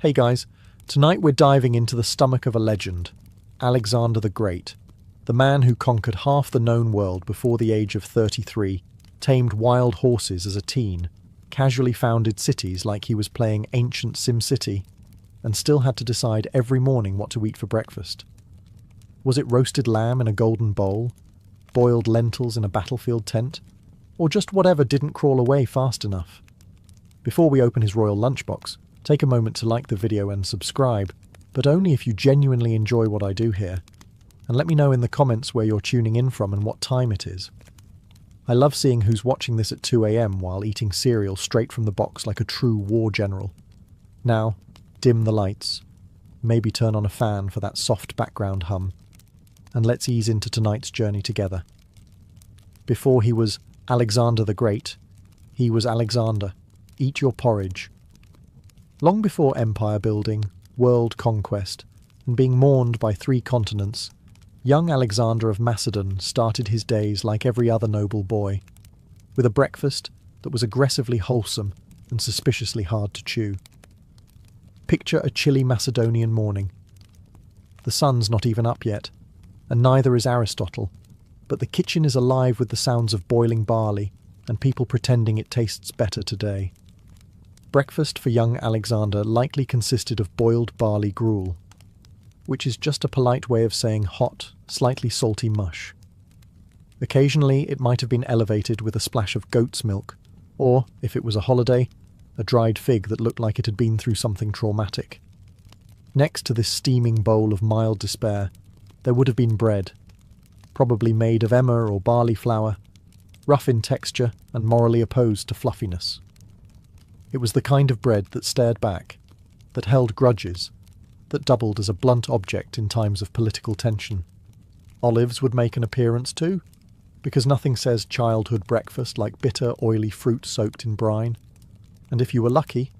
Hey guys, tonight we're diving into the stomach of a legend, Alexander the Great, the man who conquered half the known world before the age of 33, tamed wild horses as a teen, casually founded cities like he was playing ancient SimCity, and still had to decide every morning what to eat for breakfast. Was it roasted lamb in a golden bowl, boiled lentils in a battlefield tent, or just whatever didn't crawl away fast enough? Before we open his royal lunchbox, take a moment to like the video and subscribe, but only if you genuinely enjoy what I do here. And let me know in the comments where you're tuning in from and what time it is. I love seeing who's watching this at 2 AM while eating cereal straight from the box like a true war general. Now, dim the lights. Maybe turn on a fan for that soft background hum. And let's ease into tonight's journey together. Before he was Alexander the Great, he was Alexander. Eat your porridge. Long before empire building, world conquest, and being mourned by 3 continents, young Alexander of Macedon started his days like every other noble boy, with a breakfast that was aggressively wholesome and suspiciously hard to chew. Picture a chilly Macedonian morning. The sun's not even up yet, and neither is Aristotle, but the kitchen is alive with the sounds of boiling barley and people pretending it tastes better today. Breakfast for young Alexander likely consisted of boiled barley gruel, which is just a polite way of saying hot, slightly salty mush. Occasionally it might have been elevated with a splash of goat's milk, or, if it was a holiday, a dried fig that looked like it had been through something traumatic. Next to this steaming bowl of mild despair, there would have been bread, probably made of emmer or barley flour, rough in texture and morally opposed to fluffiness. It was the kind of bread that stared back, that held grudges, that doubled as a blunt object in times of political tension. Olives would make an appearance too, because nothing says childhood breakfast like bitter, oily fruit soaked in brine. And if you were lucky,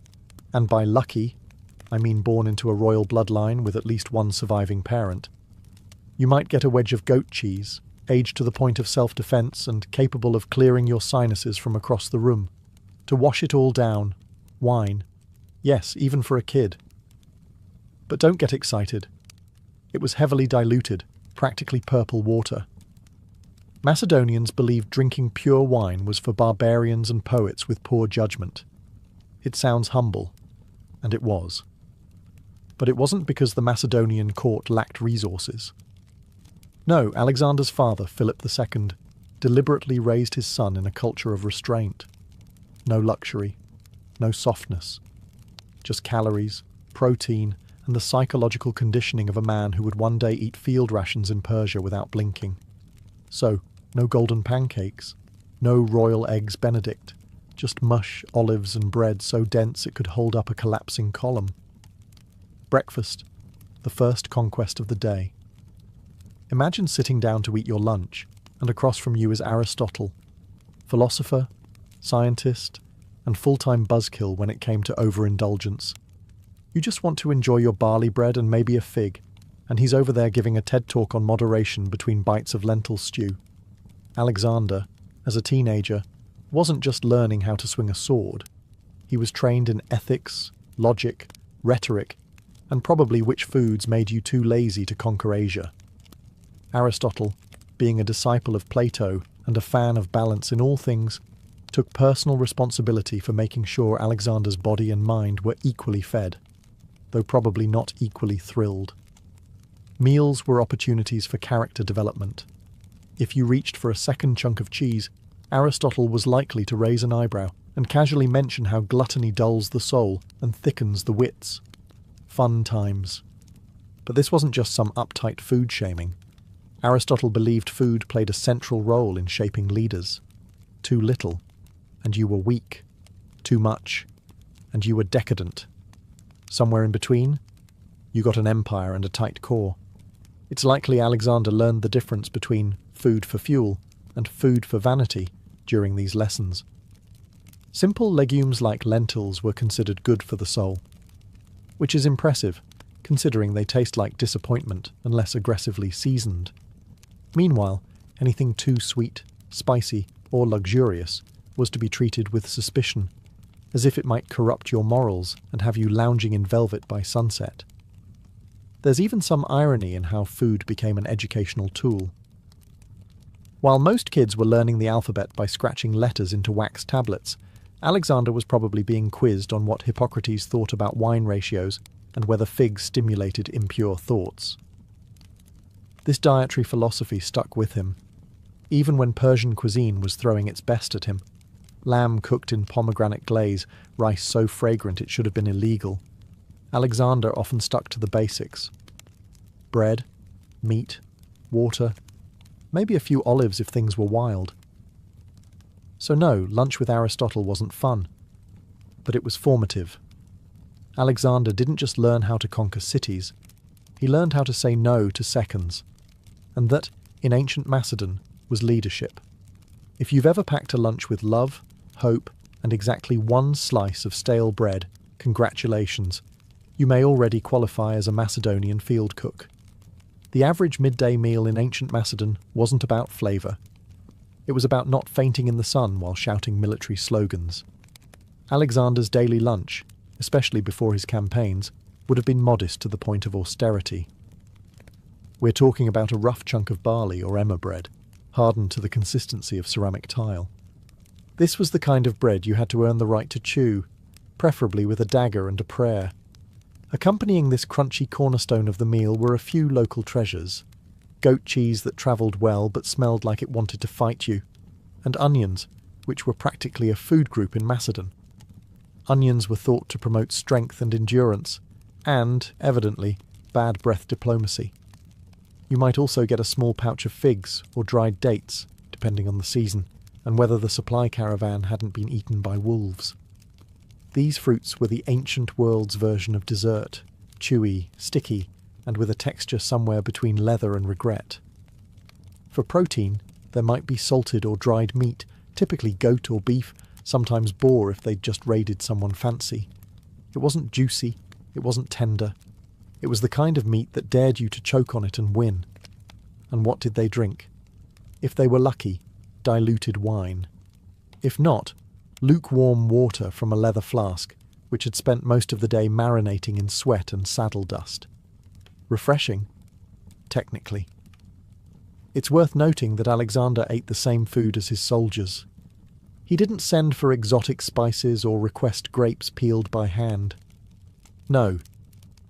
and by lucky, I mean born into a royal bloodline with at least one surviving parent, you might get a wedge of goat cheese, aged to the point of self-defense and capable of clearing your sinuses from across the room. To wash it all down, wine. Yes, even for a kid. But don't get excited. It was heavily diluted, practically purple water. Macedonians believed drinking pure wine was for barbarians and poets with poor judgment. It sounds humble, and it was. But it wasn't because the Macedonian court lacked resources. No, Alexander's father, Philip II, deliberately raised his son in a culture of restraint. No luxury, no softness, just calories, protein, and the psychological conditioning of a man who would one day eat field rations in Persia without blinking. So, no golden pancakes, no royal eggs Benedict, just mush, olives, and bread so dense it could hold up a collapsing column. Breakfast, the first conquest of the day. Imagine sitting down to eat your lunch, and across from you is Aristotle, philosopher, scientist, and full-time buzzkill when it came to overindulgence. You just want to enjoy your barley bread and maybe a fig, and he's over there giving a TED talk on moderation between bites of lentil stew. Alexander, as a teenager, wasn't just learning how to swing a sword. He was trained in ethics, logic, rhetoric, and probably which foods made you too lazy to conquer Asia. Aristotle, being a disciple of Plato and a fan of balance in all things, took personal responsibility for making sure Alexander's body and mind were equally fed, though probably not equally thrilled. Meals were opportunities for character development. If you reached for a second chunk of cheese, Aristotle was likely to raise an eyebrow and casually mention how gluttony dulls the soul and thickens the wits. Fun times. But this wasn't just some uptight food shaming. Aristotle believed food played a central role in shaping leaders. Too little, and you were weak. Too much, and you were decadent. Somewhere in between, you got an empire and a tight core. It's likely Alexander learned the difference between food for fuel and food for vanity during these lessons. Simple legumes like lentils were considered good for the soul, which is impressive, considering they taste like disappointment unless aggressively seasoned. Meanwhile, anything too sweet, spicy, or luxurious was to be treated with suspicion. as if it might corrupt your morals and have you lounging in velvet by sunset. There's even some irony in how food became an educational tool. While most kids were learning the alphabet by scratching letters into wax tablets, Alexander was probably being quizzed on what Hippocrates thought about wine ratios and whether figs stimulated impure thoughts. This dietary philosophy stuck with him, even when Persian cuisine was throwing its best at him. Lamb cooked in pomegranate glaze, rice so fragrant it should have been illegal. Alexander often stuck to the basics. Bread, meat, water, maybe a few olives if things were wild. So no, lunch with Aristotle wasn't fun, but it was formative. Alexander didn't just learn how to conquer cities, he learned how to say no to seconds, and that, in ancient Macedon, was leadership. If you've ever packed a lunch with love, hope, and exactly one slice of stale bread, congratulations. You may already qualify as a Macedonian field cook. The average midday meal in ancient Macedon wasn't about flavour. It was about not fainting in the sun while shouting military slogans. Alexander's daily lunch, especially before his campaigns, would have been modest to the point of austerity. We're talking about a rough chunk of barley or emmer bread, hardened to the consistency of ceramic tile. This was the kind of bread you had to earn the right to chew, preferably with a dagger and a prayer. Accompanying this crunchy cornerstone of the meal were a few local treasures: goat cheese that travelled well but smelled like it wanted to fight you, and onions, which were practically a food group in Macedon. Onions were thought to promote strength and endurance, and, evidently, bad breath diplomacy. You might also get a small pouch of figs or dried dates, depending on the season, and whether the supply caravan hadn't been eaten by wolves. These fruits were the ancient world's version of dessert, chewy, sticky, and with a texture somewhere between leather and regret. For protein, there might be salted or dried meat, typically goat or beef, sometimes boar if they'd just raided someone fancy. It wasn't juicy, it wasn't tender. It was the kind of meat that dared you to choke on it and win. And what did they drink? If they were lucky, diluted wine. If not, lukewarm water from a leather flask, which had spent most of the day marinating in sweat and saddle dust. Refreshing? Technically. It's worth noting that Alexander ate the same food as his soldiers. He didn't send for exotic spices or request grapes peeled by hand. No.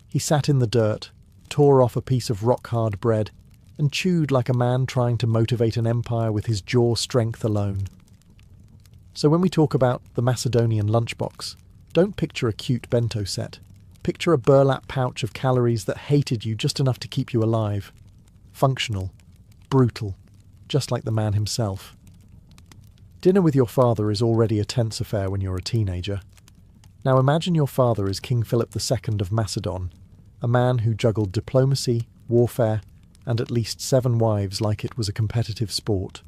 He sat in the dirt, tore off a piece of rock-hard bread, and chewed like a man trying to motivate an empire with his jaw strength alone. So when we talk about the Macedonian lunchbox, don't picture a cute bento set. Picture a burlap pouch of calories that hated you just enough to keep you alive. Functional. Brutal. Just like the man himself. Dinner with your father is already a tense affair when you're a teenager. Now imagine your father is King Philip II of Macedon, a man who juggled diplomacy, warfare, and at least 7 wives like it was a competitive sport.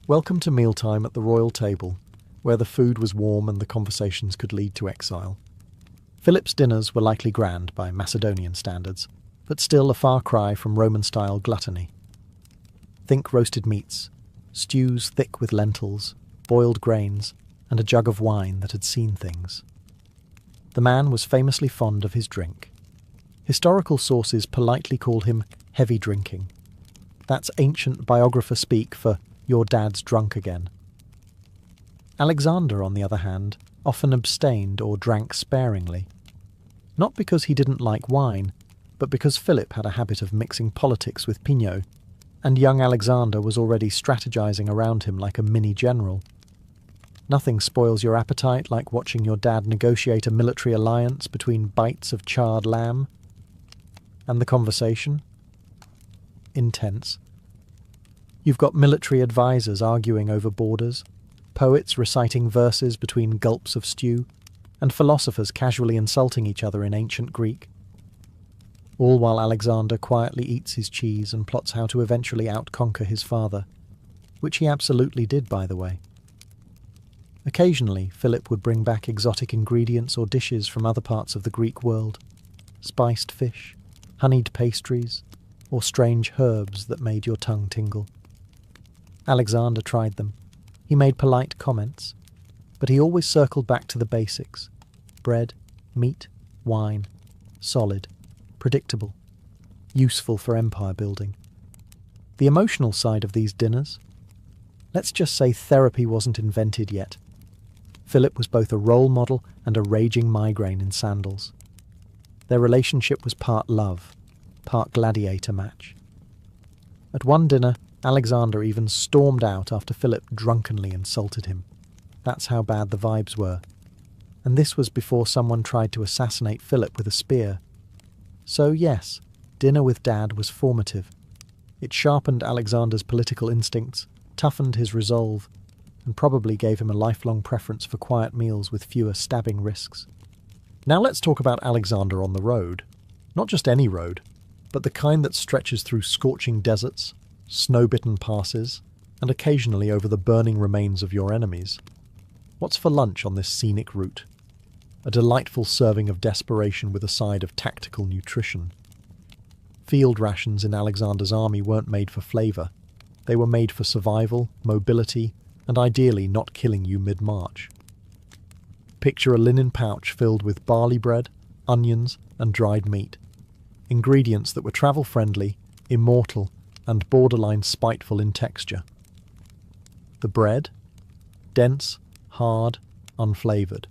Welcome to mealtime at the royal table, where the food was warm and the conversations could lead to exile. Philip's dinners were likely grand by Macedonian standards, but still a far cry from Roman-style gluttony. Think roasted meats, stews thick with lentils, boiled grains, and a jug of wine that had seen things. The man was famously fond of his drink. Historical sources politely call him heavy drinking. That's ancient biographer speak for your dad's drunk again. Alexander, on the other hand, often abstained or drank sparingly. Not because he didn't like wine, but because Philip had a habit of mixing politics with Pinot, and young Alexander was already strategizing around him like a mini-general. Nothing spoils your appetite like watching your dad negotiate a military alliance between bites of charred lamb. And the conversation? Intense. You've got military advisors arguing over borders, poets reciting verses between gulps of stew, and philosophers casually insulting each other in ancient Greek. All while Alexander quietly eats his cheese and plots how to eventually outconquer his father, which he absolutely did, by the way. Occasionally, Philip would bring back exotic ingredients or dishes from other parts of the Greek world, spiced fish, honeyed pastries, or strange herbs that made your tongue tingle. Alexander tried them. He made polite comments. But he always circled back to the basics: bread, meat, wine, solid, predictable, useful for empire building. The emotional side of these dinners? Let's just say therapy wasn't invented yet. Philip was both a role model and a raging migraine in sandals. Their relationship was part love, part gladiator match. At one dinner, Alexander even stormed out after Philip drunkenly insulted him. That's how bad the vibes were. And this was before someone tried to assassinate Philip with a spear. So yes, dinner with Dad was formative. It sharpened Alexander's political instincts, toughened his resolve, and probably gave him a lifelong preference for quiet meals with fewer stabbing risks. Now let's talk about Alexander on the road. Not just any road, but the kind that stretches through scorching deserts, snow-bitten passes, and occasionally over the burning remains of your enemies. What's for lunch on this scenic route? A delightful serving of desperation with a side of tactical nutrition. Field rations in Alexander's army weren't made for flavour. They were made for survival, mobility, and ideally not killing you mid-march. Picture a linen pouch filled with barley bread, onions, and dried meat. Ingredients that were travel-friendly, immortal, and borderline spiteful in texture. The bread? Dense, hard, unflavoured.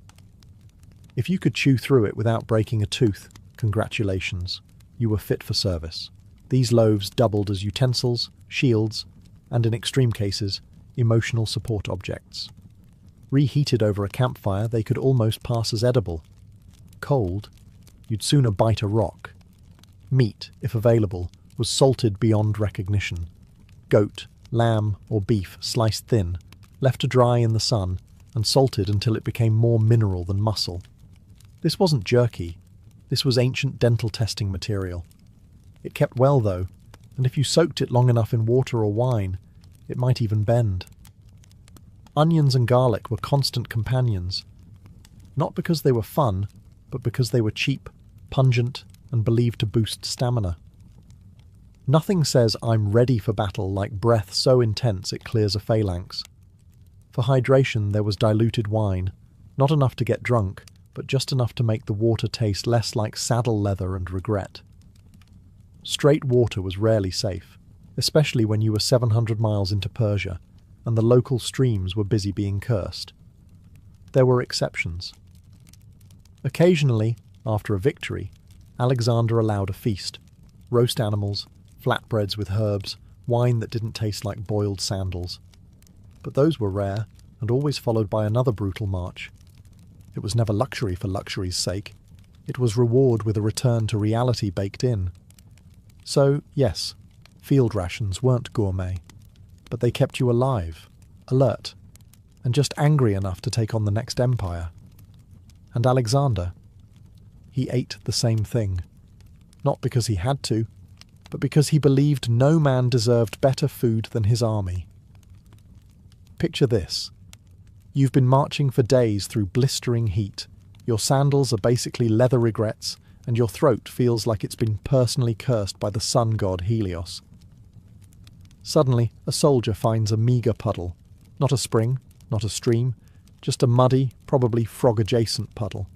If you could chew through it without breaking a tooth, congratulations, you were fit for service. These loaves doubled as utensils, shields, and in extreme cases, emotional support objects. Reheated over a campfire, they could almost pass as edible. Cold, you'd sooner bite a rock. Meat, if available, was salted beyond recognition. Goat, lamb, or beef sliced thin, left to dry in the sun, and salted until it became more mineral than muscle. This wasn't jerky. This was ancient dental testing material. It kept well, though, and if you soaked it long enough in water or wine, it might even bend. Onions and garlic were constant companions, not because they were fun, but because they were cheap, pungent, and believed to boost stamina. Nothing says I'm ready for battle like breath so intense it clears a phalanx. For hydration there was diluted wine, not enough to get drunk, but just enough to make the water taste less like saddle leather and regret. Straight water was rarely safe, especially when you were 700 miles into Persia, and the local streams were busy being cursed. There were exceptions. Occasionally, after a victory, Alexander allowed a feast: roast animals, flatbreads with herbs, wine that didn't taste like boiled sandals. But those were rare, and always followed by another brutal march. It was never luxury for luxury's sake. It was reward with a return to reality baked in. So, yes, field rations weren't gourmet, but they kept you alive, alert, and just angry enough to take on the next empire. And Alexander, he ate the same thing. Not because he had to, but because he believed no man deserved better food than his army. Picture this. You've been marching for days through blistering heat. Your sandals are basically leather regrets, and your throat feels like it's been personally cursed by the sun god Helios. Suddenly, a soldier finds a meagre puddle. Not a spring, not a stream, just a muddy, probably frog-adjacent puddle,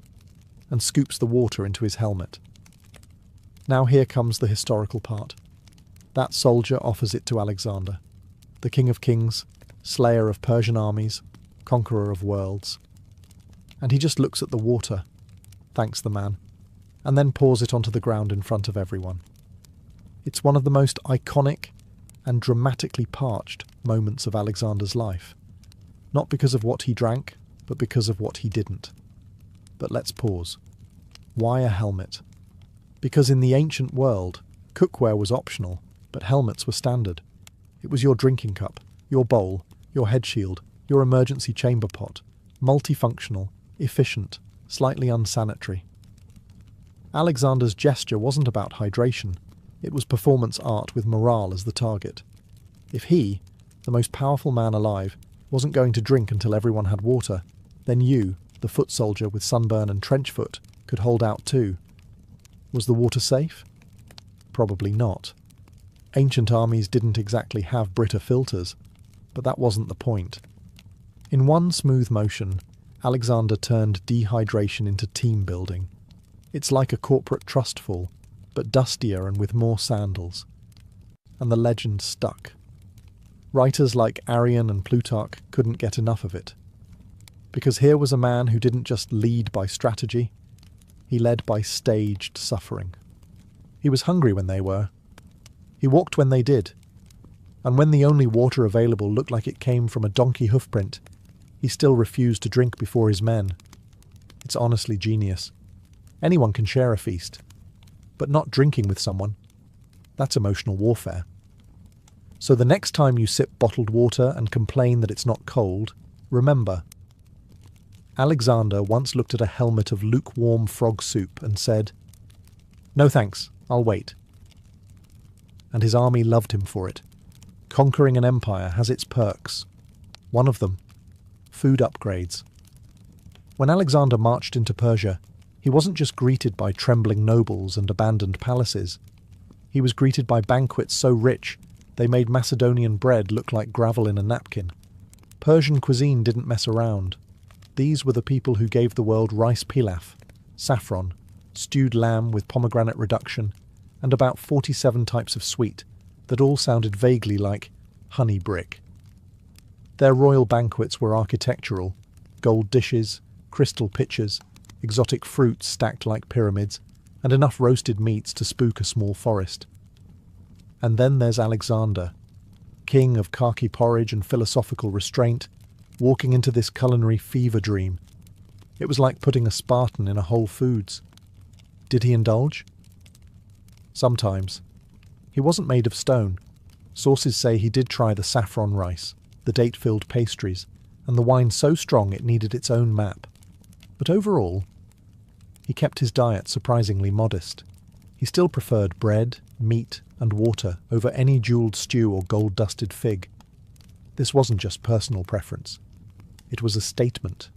and scoops the water into his helmet. Now here comes the historical part. That soldier offers it to Alexander, the King of Kings, slayer of Persian armies, conqueror of worlds. And he just looks at the water, thanks the man, and then pours it onto the ground in front of everyone. It's one of the most iconic and dramatically parched moments of Alexander's life. Not because of what he drank, but because of what he didn't. But let's pause. Why a helmet? Because in the ancient world, cookware was optional, but helmets were standard. It was your drinking cup, your bowl, your head shield, your emergency chamber pot, multifunctional, efficient, slightly unsanitary. Alexander's gesture wasn't about hydration. It was performance art with morale as the target. If he, the most powerful man alive, wasn't going to drink until everyone had water, then you, the foot soldier with sunburn and trench foot, could hold out too. Was the water safe? Probably not. Ancient armies didn't exactly have Brita filters, but that wasn't the point. In one smooth motion, Alexander turned dehydration into team building. It's like a corporate trust fall, but dustier and with more sandals. And the legend stuck. Writers like Arrian and Plutarch couldn't get enough of it. Because here was a man who didn't just lead by strategy, he led by staged suffering. He was hungry when they were. He walked when they did. And when the only water available looked like it came from a donkey hoofprint, he still refused to drink before his men. It's honestly genius. Anyone can share a feast, but not drinking with someone. That's emotional warfare. So the next time you sip bottled water and complain that it's not cold, remember, Alexander once looked at a helmet of lukewarm frog soup and said, "No thanks, I'll wait." And his army loved him for it. Conquering an empire has its perks. One of them, food upgrades. When Alexander marched into Persia, he wasn't just greeted by trembling nobles and abandoned palaces. He was greeted by banquets so rich they made Macedonian bread look like gravel in a napkin. Persian cuisine didn't mess around. These were the people who gave the world rice pilaf, saffron, stewed lamb with pomegranate reduction, and about 47 types of sweet that all sounded vaguely like honey brick. Their royal banquets were architectural: gold dishes, crystal pitchers, exotic fruits stacked like pyramids, and enough roasted meats to spook a small forest. And then there's Alexander, king of khaki porridge and philosophical restraint, walking into this culinary fever dream. It was like putting a Spartan in a Whole Foods. Did he indulge? Sometimes. He wasn't made of stone. Sources say he did try the saffron rice, the date-filled pastries, and the wine so strong it needed its own map. But overall, he kept his diet surprisingly modest. He still preferred bread, meat, and water over any jewelled stew or gold-dusted fig. This wasn't just personal preference. It was a statement.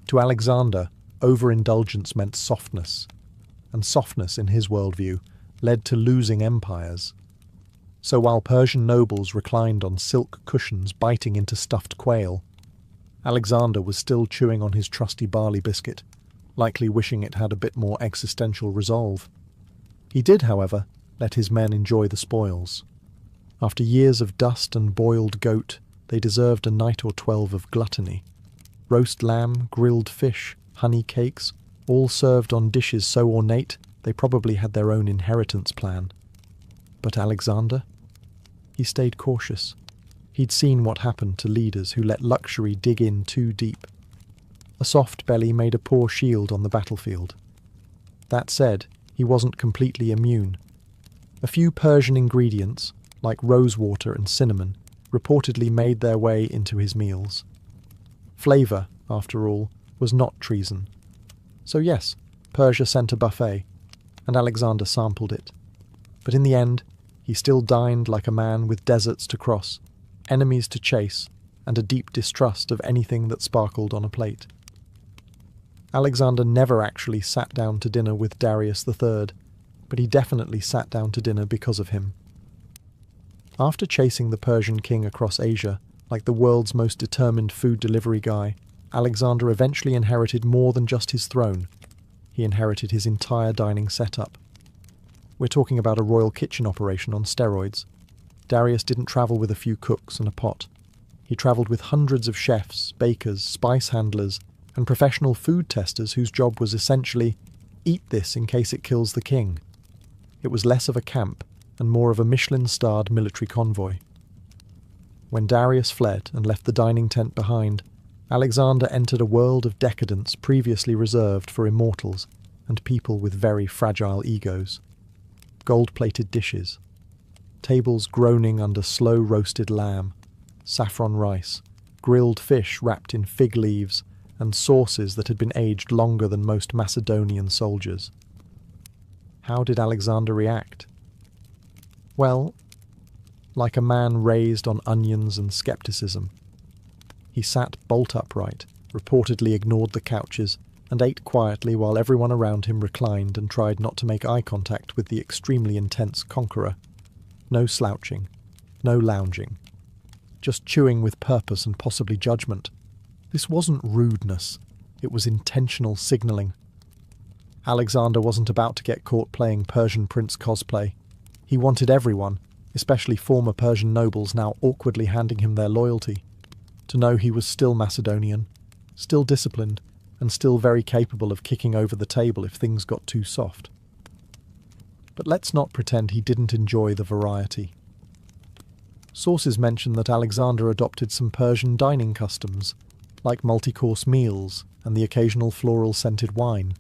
To Alexander, overindulgence meant softness, and softness, in his worldview, led to losing empires. So while Persian nobles reclined on silk cushions biting into stuffed quail, Alexander was still chewing on his trusty barley biscuit, likely wishing it had a bit more existential resolve. He did, however, let his men enjoy the spoils. After years of dust and boiled goat, they deserved a night or 12 of gluttony. Roast lamb, grilled fish, honey cakes, all served on dishes so ornate they probably had their own inheritance plan. But Alexander? He stayed cautious. He'd seen what happened to leaders who let luxury dig in too deep. A soft belly made a poor shield on the battlefield. That said, he wasn't completely immune. A few Persian ingredients, like rosewater and cinnamon, reportedly made their way into his meals. Flavour, after all, was not treason. So yes, Persia sent a buffet, and Alexander sampled it. But in the end, he still dined like a man with deserts to cross, enemies to chase, and a deep distrust of anything that sparkled on a plate. Alexander never actually sat down to dinner with Darius III, but he definitely sat down to dinner because of him. After chasing the Persian king across Asia, like the world's most determined food delivery guy, Alexander eventually inherited more than just his throne. He inherited his entire dining setup. We're talking about a royal kitchen operation on steroids. Darius didn't travel with a few cooks and a pot. He travelled with hundreds of chefs, bakers, spice handlers, and professional food testers whose job was essentially, eat this in case it kills the king. It was less of a camp and more of a Michelin-starred military convoy. When Darius fled and left the dining tent behind, Alexander entered a world of decadence previously reserved for immortals and people with very fragile egos. Gold-plated dishes, tables groaning under slow-roasted lamb, saffron rice, grilled fish wrapped in fig leaves, and sauces that had been aged longer than most Macedonian soldiers. How did Alexander react? Well, like a man raised on onions and skepticism. He sat bolt upright, reportedly ignored the couches, and ate quietly while everyone around him reclined and tried not to make eye contact with the extremely intense conqueror. No slouching, no lounging. Just chewing with purpose and possibly judgment. This wasn't rudeness, it was intentional signalling. Alexander wasn't about to get caught playing Persian prince cosplay. He wanted everyone, especially former Persian nobles now awkwardly handing him their loyalty, to know he was still Macedonian, still disciplined, and still very capable of kicking over the table if things got too soft. But let's not pretend he didn't enjoy the variety. Sources mention that Alexander adopted some Persian dining customs, like multi-course meals and the occasional floral-scented wine.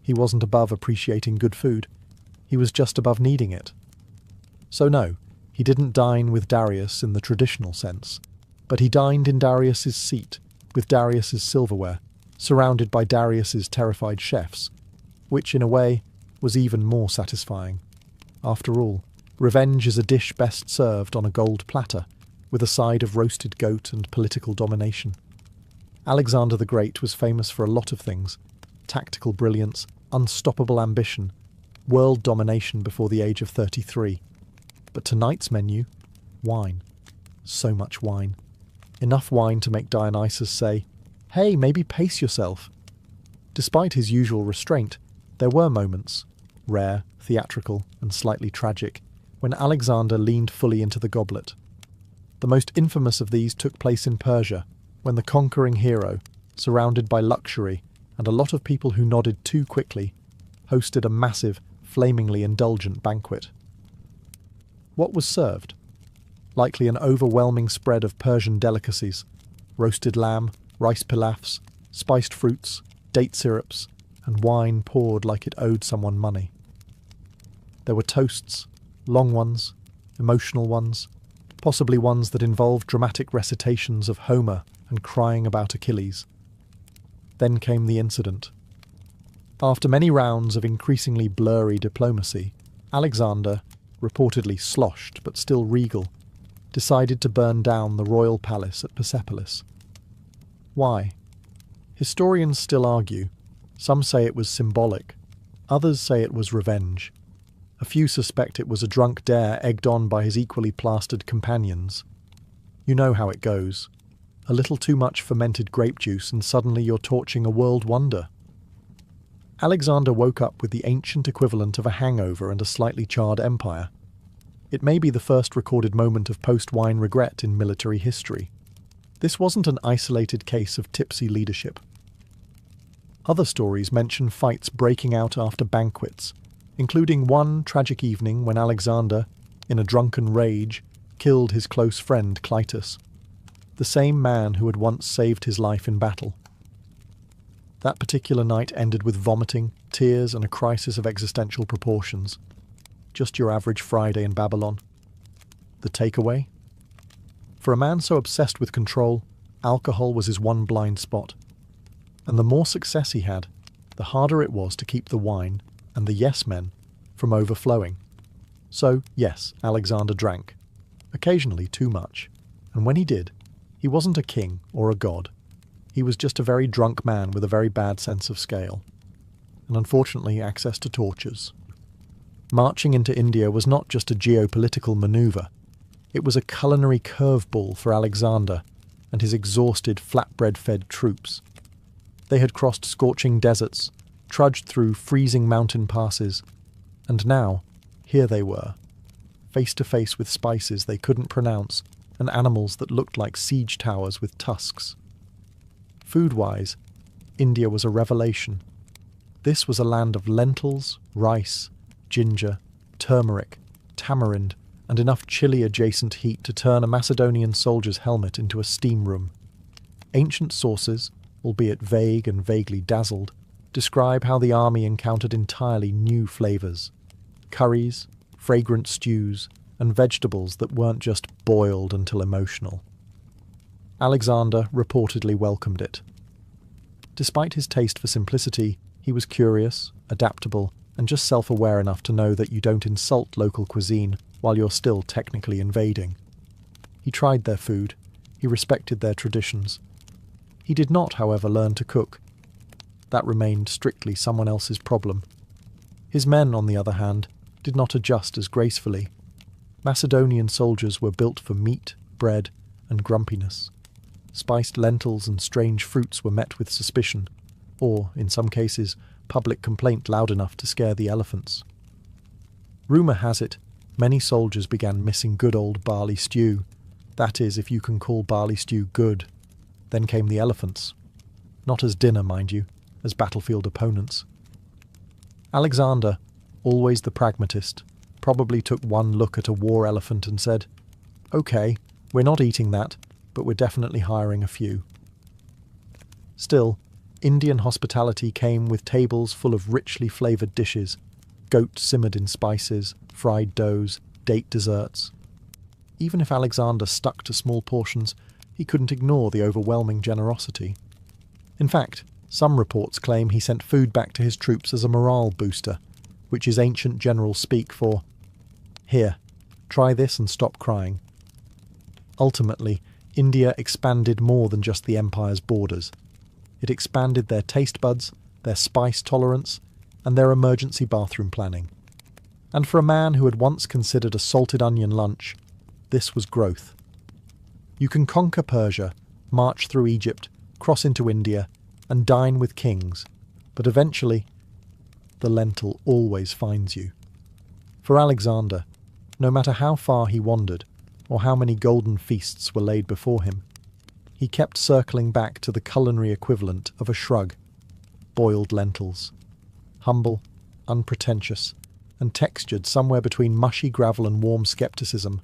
He wasn't above appreciating good food, he was just above needing it. So no, he didn't dine with Darius in the traditional sense, but he dined in Darius's seat, with Darius's silverware, surrounded by Darius's terrified chefs, which, in a way, was even more satisfying. After all, revenge is a dish best served on a gold platter, with a side of roasted goat and political domination. Alexander the Great was famous for a lot of things: tactical brilliance, unstoppable ambition, world domination before the age of 33. But tonight's menu? Wine. So much wine. Enough wine to make Dionysus say, "Hey, maybe pace yourself." Despite his usual restraint, there were moments, rare, theatrical, and slightly tragic, when Alexander leaned fully into the goblet. The most infamous of these took place in Persia, when the conquering hero, surrounded by luxury and a lot of people who nodded too quickly, hosted a massive, flamingly indulgent banquet. What was served? Likely an overwhelming spread of Persian delicacies: roasted lamb, rice pilafs, spiced fruits, date syrups, and wine poured like it owed someone money. There were toasts, long ones, emotional ones, possibly ones that involved dramatic recitations of Homer and crying about Achilles. Then came the incident. After many rounds of increasingly blurry diplomacy, Alexander, reportedly sloshed but still regal, decided to burn down the royal palace at Persepolis. Why? Historians still argue. Some say it was symbolic, others say it was revenge. A few suspect it was a drunk dare egged on by his equally plastered companions. You know how it goes. A little too much fermented grape juice and suddenly you're torching a world wonder. Alexander woke up with the ancient equivalent of a hangover and a slightly charred empire. It may be the first recorded moment of post-wine regret in military history. This wasn't an isolated case of tipsy leadership. Other stories mention fights breaking out after banquets, including one tragic evening when Alexander, in a drunken rage, killed his close friend Clytus, the same man who had once saved his life in battle. That particular night ended with vomiting, tears, and a crisis of existential proportions. Just your average Friday in Babylon. The takeaway? For a man so obsessed with control, alcohol was his one blind spot. And the more success he had, the harder it was to keep the wine and the yes-men from overflowing. So, yes, Alexander drank. Occasionally too much. And when he did, he wasn't a king or a god. He was just a very drunk man with a very bad sense of scale. And unfortunately, access to tortures. Marching into India was not just a geopolitical maneuver. It was a culinary curveball for Alexander and his exhausted, flatbread-fed troops. They had crossed scorching deserts, trudged through freezing mountain passes, and now, here they were, face to face with spices they couldn't pronounce and animals that looked like siege towers with tusks. Food-wise, India was a revelation. This was a land of lentils, rice, ginger, turmeric, tamarind, and enough chili-adjacent heat to turn a Macedonian soldier's helmet into a steam room. Ancient sources, albeit vague and vaguely dazzled, describe how the army encountered entirely new flavours: curries, fragrant stews, and vegetables that weren't just boiled until emotional. Alexander reportedly welcomed it. Despite his taste for simplicity, he was curious, adaptable, and just self-aware enough to know that you don't insult local cuisine while you're still technically invading. He tried their food, he respected their traditions. He did not, however, learn to cook. That remained strictly someone else's problem. His men, on the other hand, did not adjust as gracefully. Macedonian soldiers were built for meat, bread, and grumpiness. spiced lentils and strange fruits were met with suspicion, or, in some cases, public complaint loud enough to scare the elephants. Rumour has it, many soldiers began missing good old barley stew. That is, if you can call barley stew good. Then came the elephants. Not as dinner, mind you, as battlefield opponents. Alexander, always the pragmatist, probably took one look at a war elephant and said, "Okay, we're not eating that, but we're definitely hiring a few." Still, Indian hospitality came with tables full of richly flavoured dishes, goat simmered in spices, fried doughs, date desserts. Even if Alexander stuck to small portions, he couldn't ignore the overwhelming generosity. In fact, some reports claim he sent food back to his troops as a morale booster, which is ancient general speak for, "Here, try this and stop crying." Ultimately, India expanded more than just the empire's borders. It expanded their taste buds, their spice tolerance, and their emergency bathroom planning. And for a man who had once considered a salted onion lunch, this was growth. You can conquer Persia, march through Egypt, cross into India, and dine with kings, but eventually, the lentil always finds you. For Alexander, no matter how far he wandered, or how many golden feasts were laid before him, he kept circling back to the culinary equivalent of a shrug: boiled lentils. Humble, unpretentious, and textured somewhere between mushy gravel and warm skepticism,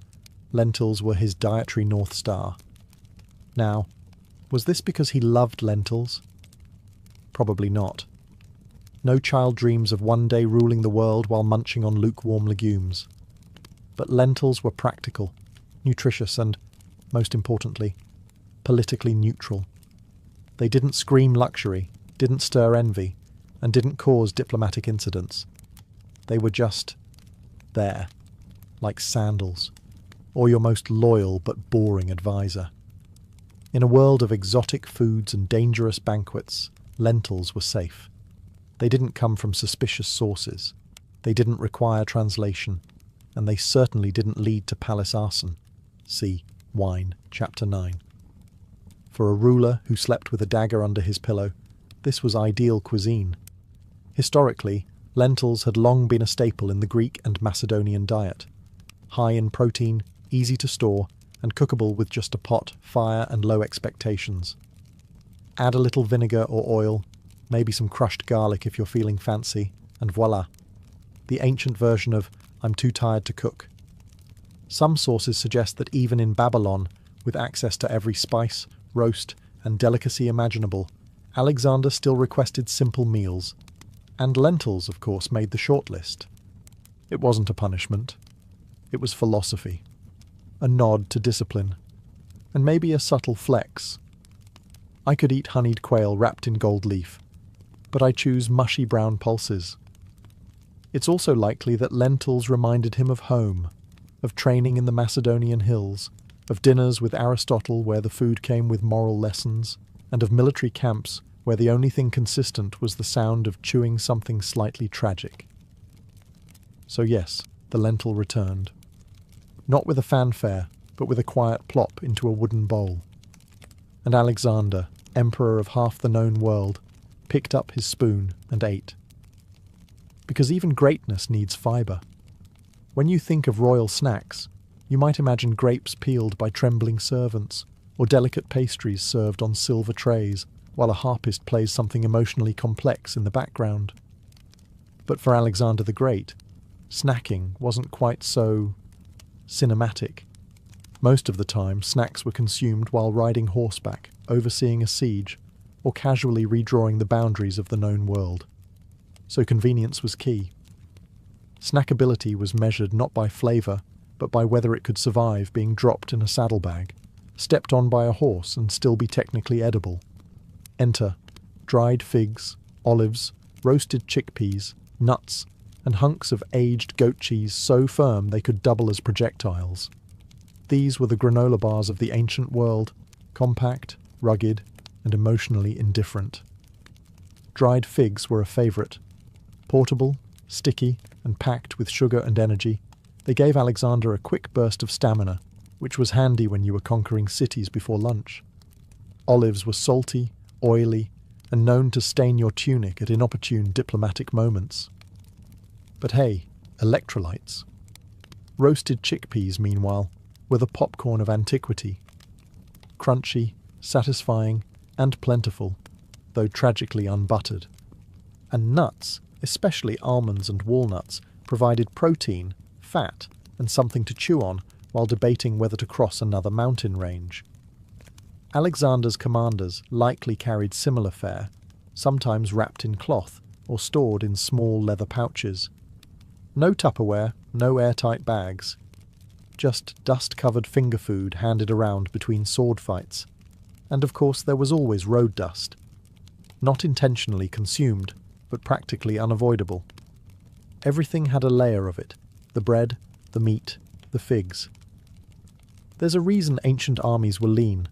lentils were his dietary North Star. Now, was this because he loved lentils? Probably not. No child dreams of one day ruling the world while munching on lukewarm legumes. But lentils were practical, nutritious and, most importantly, politically neutral. They didn't scream luxury, didn't stir envy, and didn't cause diplomatic incidents. They were just there, like sandals, or your most loyal but boring advisor. In a world of exotic foods and dangerous banquets, lentils were safe. They didn't come from suspicious sources, they didn't require translation, and they certainly didn't lead to palace arson. See Wine, Chapter 9. For a ruler who slept with a dagger under his pillow, this was ideal cuisine. Historically, lentils had long been a staple in the Greek and Macedonian diet. High in protein, easy to store, and cookable with just a pot, fire, and low expectations. Add a little vinegar or oil, maybe some crushed garlic if you're feeling fancy, and voila, the ancient version of "I'm too tired to cook." Some sources suggest that even in Babylon, with access to every spice, roast, and delicacy imaginable, Alexander still requested simple meals. And lentils, of course, made the shortlist. It wasn't a punishment. It was philosophy. A nod to discipline. And maybe a subtle flex. I could eat honeyed quail wrapped in gold leaf, but I choose mushy brown pulses. It's also likely that lentils reminded him of home, of training in the Macedonian hills, of dinners with Aristotle where the food came with moral lessons, and of military camps where the only thing consistent was the sound of chewing something slightly tragic. So yes, the lentil returned. Not with a fanfare, but with a quiet plop into a wooden bowl. And Alexander, emperor of half the known world, picked up his spoon and ate. Because even greatness needs fibre. When you think of royal snacks, you might imagine grapes peeled by trembling servants, or delicate pastries served on silver trays, while a harpist plays something emotionally complex in the background. But for Alexander the Great, snacking wasn't quite so cinematic. Most of the time, snacks were consumed while riding horseback, overseeing a siege, or casually redrawing the boundaries of the known world. So convenience was key. Snackability was measured not by flavour, but by whether it could survive being dropped in a saddlebag, stepped on by a horse and still be technically edible. Enter dried figs, olives, roasted chickpeas, nuts, and hunks of aged goat cheese so firm they could double as projectiles. These were the granola bars of the ancient world, compact, rugged, and emotionally indifferent. Dried figs were a favourite. Portable, sticky, and packed with sugar and energy, they gave Alexander a quick burst of stamina, which was handy when you were conquering cities before lunch. Olives were salty, oily, and known to stain your tunic at inopportune diplomatic moments. But hey, electrolytes. Roasted chickpeas, meanwhile, were the popcorn of antiquity. Crunchy, satisfying, and plentiful, though tragically unbuttered. And nuts, especially almonds and walnuts, provided protein, fat, and something to chew on while debating whether to cross another mountain range. Alexander's commanders likely carried similar fare, sometimes wrapped in cloth or stored in small leather pouches. No Tupperware, no airtight bags. Just dust-covered finger food handed around between sword fights. And of course there was always road dust. Not intentionally consumed, but practically unavoidable. Everything had a layer of it: the bread, the meat, the figs. There's a reason ancient armies were lean.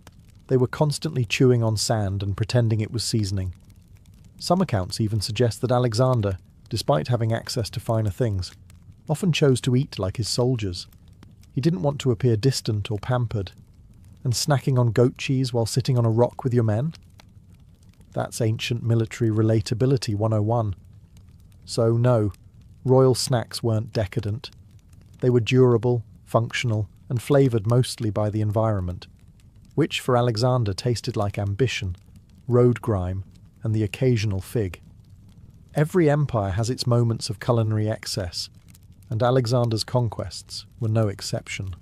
They were constantly chewing on sand and pretending it was seasoning. Some accounts even suggest that Alexander, despite having access to finer things, often chose to eat like his soldiers. He didn't want to appear distant or pampered. And snacking on goat cheese while sitting on a rock with your men? That's ancient military relatability 101. So no, royal snacks weren't decadent. They were durable, functional, and flavoured mostly by the environment, which for Alexander tasted like ambition, road grime, and the occasional fig. Every empire has its moments of culinary excess, and Alexander's conquests were no exception.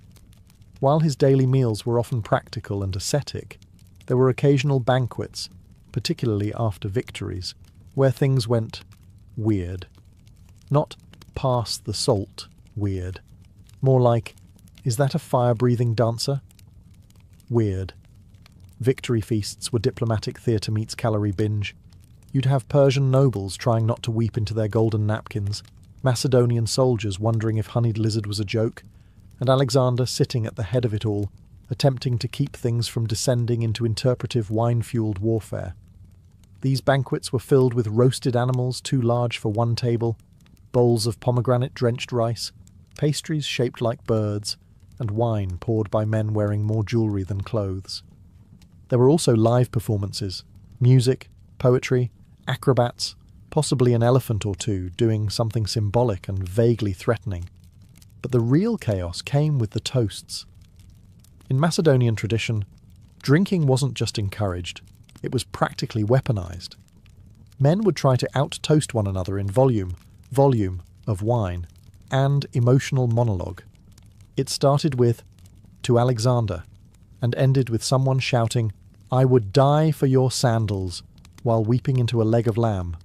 While his daily meals were often practical and ascetic, there were occasional banquets, particularly after victories, where things went weird. Not pass the salt weird. More like, is that a fire-breathing dancer? Weird. Victory feasts were diplomatic theatre meets calorie binge. You'd have Persian nobles trying not to weep into their golden napkins, Macedonian soldiers wondering if honeyed lizard was a joke, and Alexander sitting at the head of it all, attempting to keep things from descending into interpretive wine-fueled warfare. These banquets were filled with roasted animals too large for one table, bowls of pomegranate-drenched rice, pastries shaped like birds, and wine poured by men wearing more jewellery than clothes. There were also live performances, music, poetry, acrobats, possibly an elephant or two doing something symbolic and vaguely threatening. But the real chaos came with the toasts. In Macedonian tradition, drinking wasn't just encouraged, it was practically weaponized. Men would try to out-toast one another in volume of wine, and emotional monologue. It started with, "To Alexander," and ended with someone shouting, "I would die for your sandals," while weeping into a leg of lamb.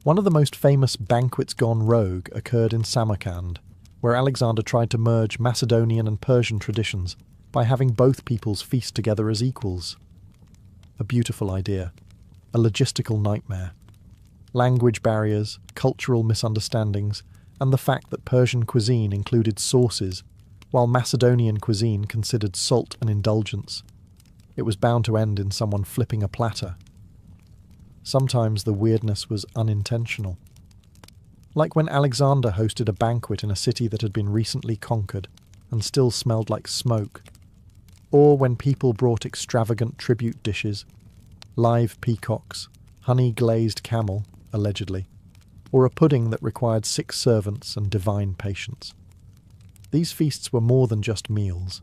One of the most famous banquets gone rogue occurred in Samarkand, where Alexander tried to merge Macedonian and Persian traditions by having both peoples feast together as equals. A beautiful idea, a logistical nightmare. Language barriers, cultural misunderstandings, and the fact that Persian cuisine included sauces, while Macedonian cuisine considered salt an indulgence. It was bound to end in someone flipping a platter. Sometimes the weirdness was unintentional. Like when Alexander hosted a banquet in a city that had been recently conquered and still smelled like smoke. Or when people brought extravagant tribute dishes, live peacocks, honey-glazed camel, allegedly, or a pudding that required 6 servants and divine patience. These feasts were more than just meals.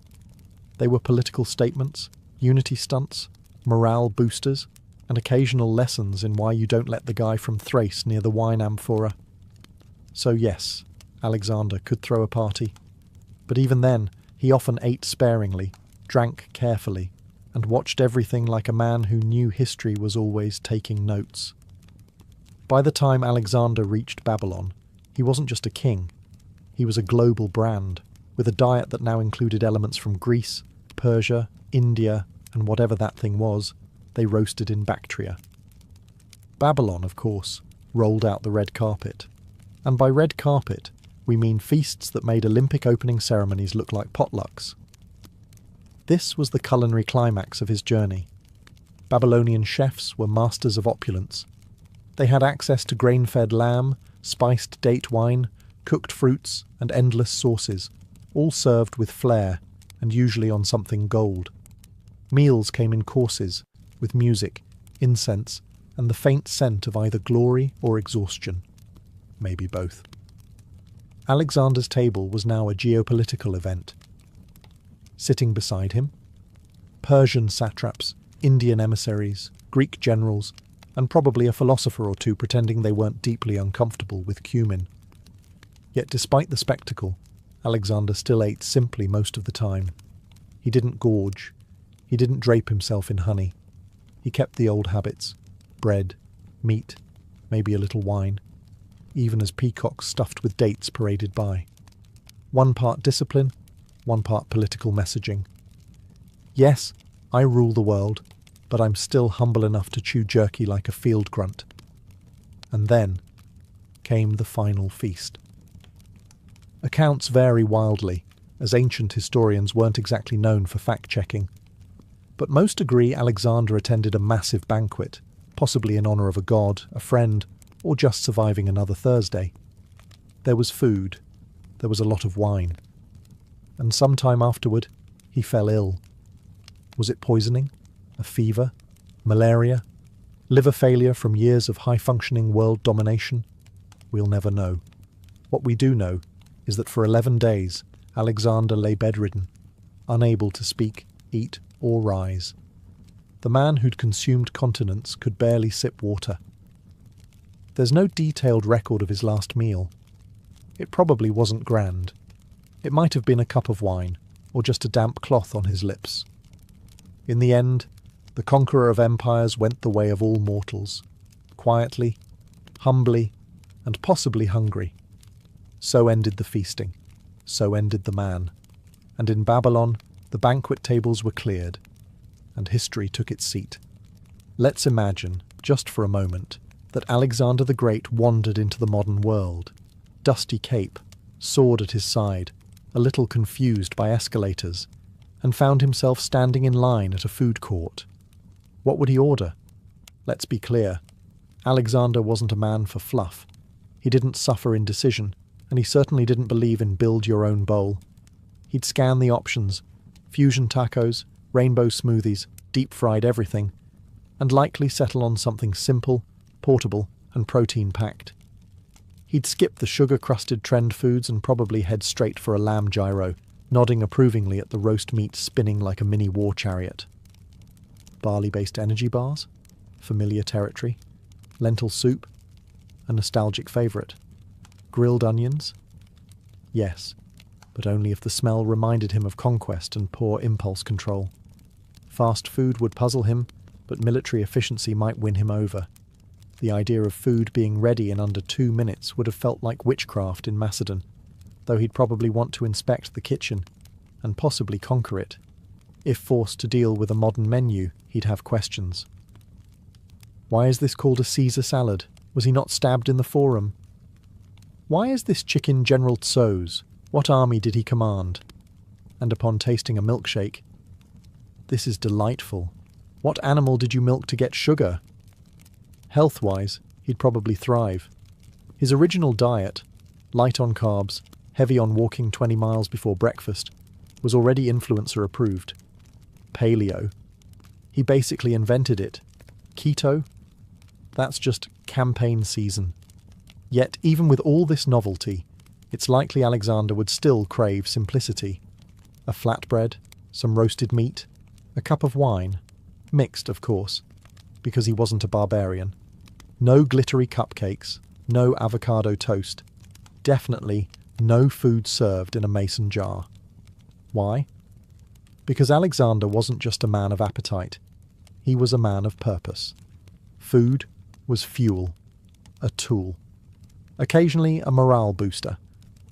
They were political statements, unity stunts, morale boosters, and occasional lessons in why you don't let the guy from Thrace near the wine amphora. So yes, Alexander could throw a party. But even then, he often ate sparingly, drank carefully, and watched everything like a man who knew history was always taking notes. By the time Alexander reached Babylon, he wasn't just a king. He was a global brand, with a diet that now included elements from Greece, Persia, India, and whatever that thing was, they roasted in Bactria. Babylon, of course, rolled out the red carpet. And by red carpet, we mean feasts that made Olympic opening ceremonies look like potlucks. This was the culinary climax of his journey. Babylonian chefs were masters of opulence. They had access to grain-fed lamb, spiced date wine, cooked fruits, and endless sauces, all served with flair, and usually on something gold. Meals came in courses, with music, incense, and the faint scent of either glory or exhaustion. Maybe both. Alexander's table was now a geopolitical event. Sitting beside him, Persian satraps, Indian emissaries, Greek generals, and probably a philosopher or two pretending they weren't deeply uncomfortable with cumin. Yet despite the spectacle, Alexander still ate simply most of the time. He didn't gorge. He didn't drape himself in honey. He kept the old habits: bread, meat, maybe a little wine, even as peacocks stuffed with dates paraded by. One part discipline, one part political messaging. Yes, I rule the world, but I'm still humble enough to chew jerky like a field grunt. And then came the final feast. Accounts vary wildly, as ancient historians weren't exactly known for fact-checking. But most agree Alexander attended a massive banquet, possibly in honour of a god, a friend, or just surviving another Thursday. There was food, there was a lot of wine. And sometime afterward, he fell ill. Was it poisoning? A fever? Malaria? Liver failure from years of high-functioning world domination? We'll never know. What we do know is that for 11 days, Alexander lay bedridden, unable to speak, eat, or rise. The man who'd consumed continents could barely sip water. There's no detailed record of his last meal. It probably wasn't grand. It might have been a cup of wine, or just a damp cloth on his lips. In the end, the conqueror of empires went the way of all mortals, quietly, humbly, and possibly hungry. So ended the feasting. So ended the man. And in Babylon, the banquet tables were cleared, and history took its seat. Let's imagine, just for a moment, that Alexander the Great wandered into the modern world, dusty cape, sword at his side, a little confused by escalators, and found himself standing in line at a food court. What would he order? Let's be clear. Alexander wasn't a man for fluff. He didn't suffer indecision, and he certainly didn't believe in build-your-own-bowl. He'd scan the options: fusion tacos, rainbow smoothies, deep-fried everything, and likely settle on something simple, portable, and protein-packed. He'd skip the sugar-crusted trend foods and probably head straight for a lamb gyro, nodding approvingly at the roast meat spinning like a mini war chariot. Barley-based energy bars? Familiar territory. Lentil soup? A nostalgic favourite. Grilled onions? Yes, but only if the smell reminded him of conquest and poor impulse control. Fast food would puzzle him, but military efficiency might win him over. The idea of food being ready in under 2 minutes would have felt like witchcraft in Macedon, though he'd probably want to inspect the kitchen, and possibly conquer it. If forced to deal with a modern menu, he'd have questions. Why is this called a Caesar salad? Was he not stabbed in the forum? Why is this chicken General Tso's? What army did he command? And upon tasting a milkshake, this is delightful. What animal did you milk to get sugar? Health-wise, he'd probably thrive. His original diet, light on carbs, heavy on walking 20 miles before breakfast, was already influencer approved. Paleo. He basically invented it. Keto? That's just campaign season. Yet, even with all this novelty, it's likely Alexander would still crave simplicity. A flatbread, some roasted meat, a cup of wine, mixed, of course, because he wasn't a barbarian. No glittery cupcakes, no avocado toast. Definitely no food served in a mason jar. Why? Because Alexander wasn't just a man of appetite. He was a man of purpose. Food was fuel, a tool. Occasionally a morale booster,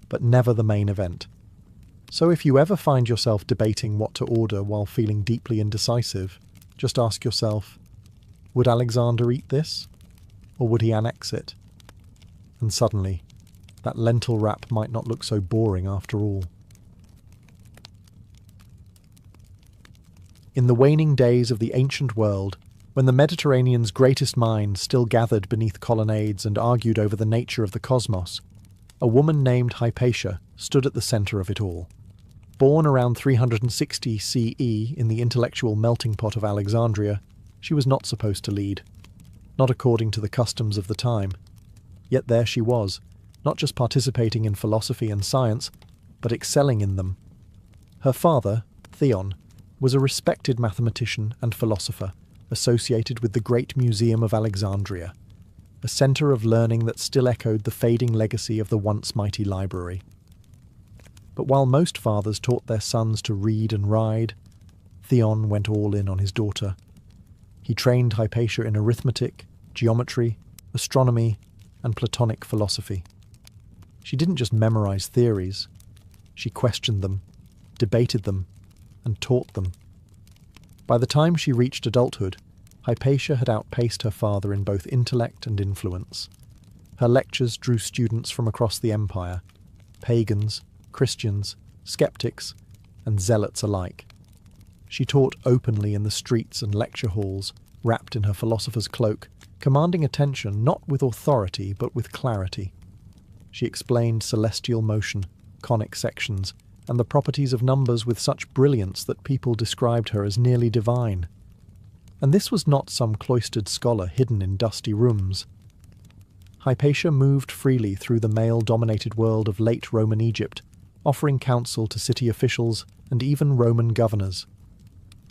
but never the main event. So if you ever find yourself debating what to order while feeling deeply indecisive, just ask yourself, would Alexander eat this? Or would he annex it? And suddenly, that lentil wrap might not look so boring after all. In the waning days of the ancient world, when the Mediterranean's greatest minds still gathered beneath colonnades and argued over the nature of the cosmos, a woman named Hypatia stood at the centre of it all. Born around 360 CE in the intellectual melting pot of Alexandria, she was not supposed to lead, not according to the customs of the time. Yet there she was, not just participating in philosophy and science, but excelling in them. Her father, Theon, was a respected mathematician and philosopher associated with the Great Museum of Alexandria, a centre of learning that still echoed the fading legacy of the once mighty library. But while most fathers taught their sons to read and ride, Theon went all in on his daughter. He trained Hypatia in arithmetic, geometry, astronomy, and Platonic philosophy. She didn't just memorize theories, she questioned them, debated them, and taught them. By the time she reached adulthood, Hypatia had outpaced her father in both intellect and influence. Her lectures drew students from across the empire, pagans, Christians, skeptics, and zealots alike. She taught openly in the streets and lecture halls, wrapped in her philosopher's cloak, commanding attention not with authority but with clarity. She explained celestial motion, conic sections, and the properties of numbers with such brilliance that people described her as nearly divine. And this was not some cloistered scholar hidden in dusty rooms. Hypatia moved freely through the male-dominated world of late Roman Egypt, offering counsel to city officials and even Roman governors.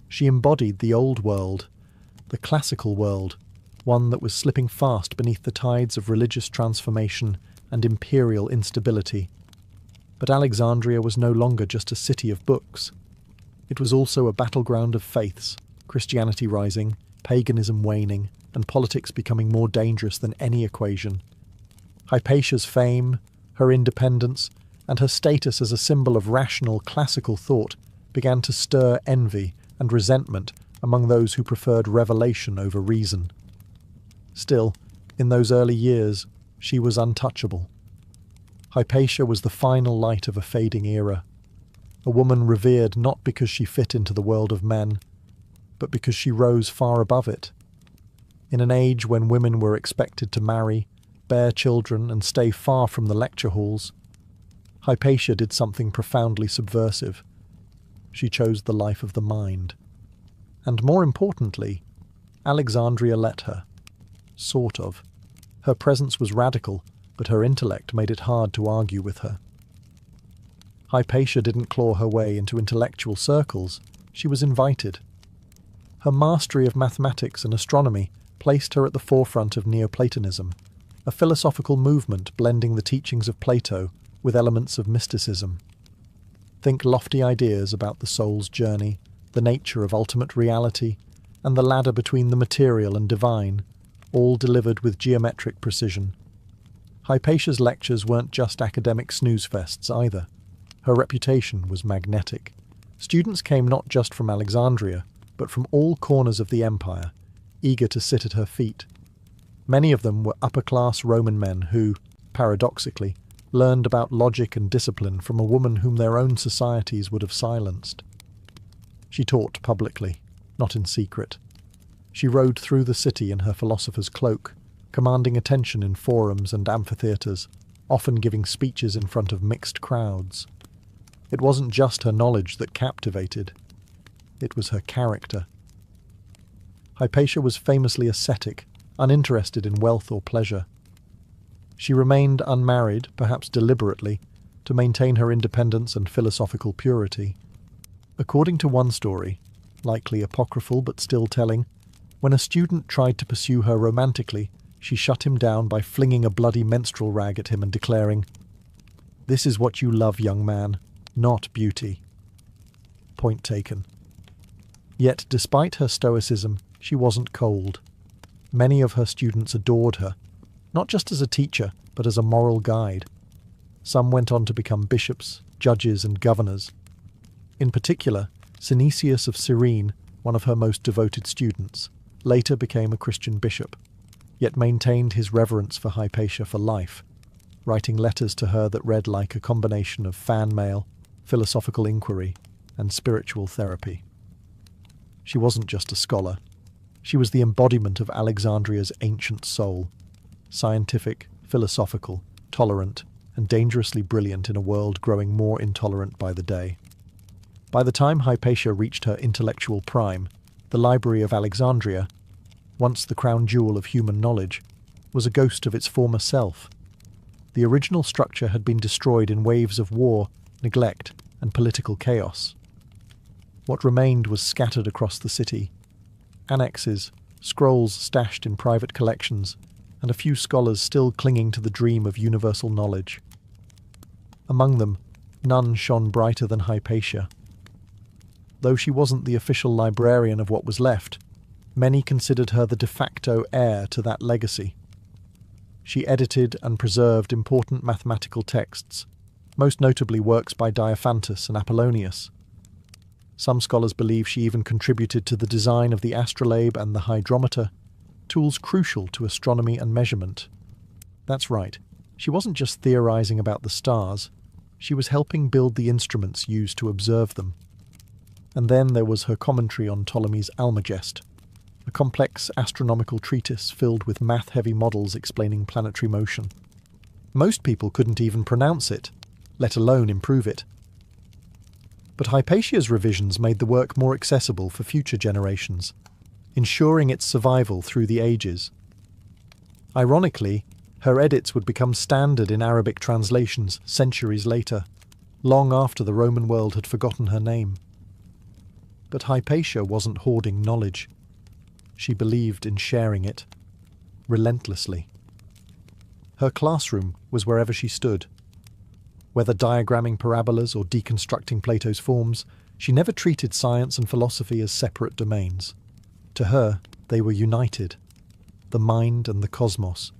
She embodied the old world, the classical world, one that was slipping fast beneath the tides of religious transformation and imperial instability. But Alexandria was no longer just a city of books. It was also a battleground of faiths, Christianity rising, paganism waning, and politics becoming more dangerous than any equation. Hypatia's fame, her independence, and her status as a symbol of rational classical thought began to stir envy and resentment among those who preferred revelation over reason. Still, in those early years, she was untouchable. Hypatia was the final light of a fading era, a woman revered not because she fit into the world of men, but because she rose far above it. In an age when women were expected to marry, bear children, and stay far from the lecture halls, Hypatia did something profoundly subversive. She chose the life of the mind. And more importantly, Alexandria let her. Sort of. Her presence was radical, but her intellect made it hard to argue with her. Hypatia didn't claw her way into intellectual circles, she was invited. Her mastery of mathematics and astronomy placed her at the forefront of Neoplatonism, a philosophical movement blending the teachings of Plato with elements of mysticism. Think lofty ideas about the soul's journey, the nature of ultimate reality, and the ladder between the material and divine, all delivered with geometric precision. Hypatia's lectures weren't just academic snooze-fests either. Her reputation was magnetic. Students came not just from Alexandria, but from all corners of the empire, eager to sit at her feet. Many of them were upper-class Roman men who, paradoxically, learned about logic and discipline from a woman whom their own societies would have silenced. She taught publicly, not in secret. She rode through the city in her philosopher's cloak, commanding attention in forums and amphitheatres, often giving speeches in front of mixed crowds. It wasn't just her knowledge that captivated. It was her character. Hypatia was famously ascetic, uninterested in wealth or pleasure. She remained unmarried, perhaps deliberately, to maintain her independence and philosophical purity. According to one story, likely apocryphal but still telling, when a student tried to pursue her romantically, she shut him down by flinging a bloody menstrual rag at him and declaring, "This is what you love, young man, not beauty." Point taken. Yet, despite her stoicism, she wasn't cold. Many of her students adored her, not just as a teacher, but as a moral guide. Some went on to become bishops, judges, and governors. In particular, Synesius of Cyrene, one of her most devoted students, later became a Christian bishop, yet maintained his reverence for Hypatia for life, writing letters to her that read like a combination of fan mail, philosophical inquiry, and spiritual therapy. She wasn't just a scholar. She was the embodiment of Alexandria's ancient soul, scientific, philosophical, tolerant, and dangerously brilliant in a world growing more intolerant by the day. By the time Hypatia reached her intellectual prime, the Library of Alexandria, once the crown jewel of human knowledge, was a ghost of its former self. The original structure had been destroyed in waves of war, neglect, and political chaos. What remained was scattered across the city. Annexes, scrolls stashed in private collections, and a few scholars still clinging to the dream of universal knowledge. Among them, none shone brighter than Hypatia. Though she wasn't the official librarian of what was left, many considered her the de facto heir to that legacy. She edited and preserved important mathematical texts, most notably works by Diophantus and Apollonius. Some scholars believe she even contributed to the design of the astrolabe and the hydrometer, tools crucial to astronomy and measurement. That's right, she wasn't just theorizing about the stars, she was helping build the instruments used to observe them. And then there was her commentary on Ptolemy's Almagest, a complex astronomical treatise filled with math-heavy models explaining planetary motion. Most people couldn't even pronounce it, let alone improve it. But Hypatia's revisions made the work more accessible for future generations, ensuring its survival through the ages. Ironically, her edits would become standard in Arabic translations centuries later, long after the Roman world had forgotten her name. But Hypatia wasn't hoarding knowledge. She believed in sharing it, relentlessly. Her classroom was wherever she stood. Whether diagramming parabolas or deconstructing Plato's forms, she never treated science and philosophy as separate domains. To her, they were united. The mind and the cosmos,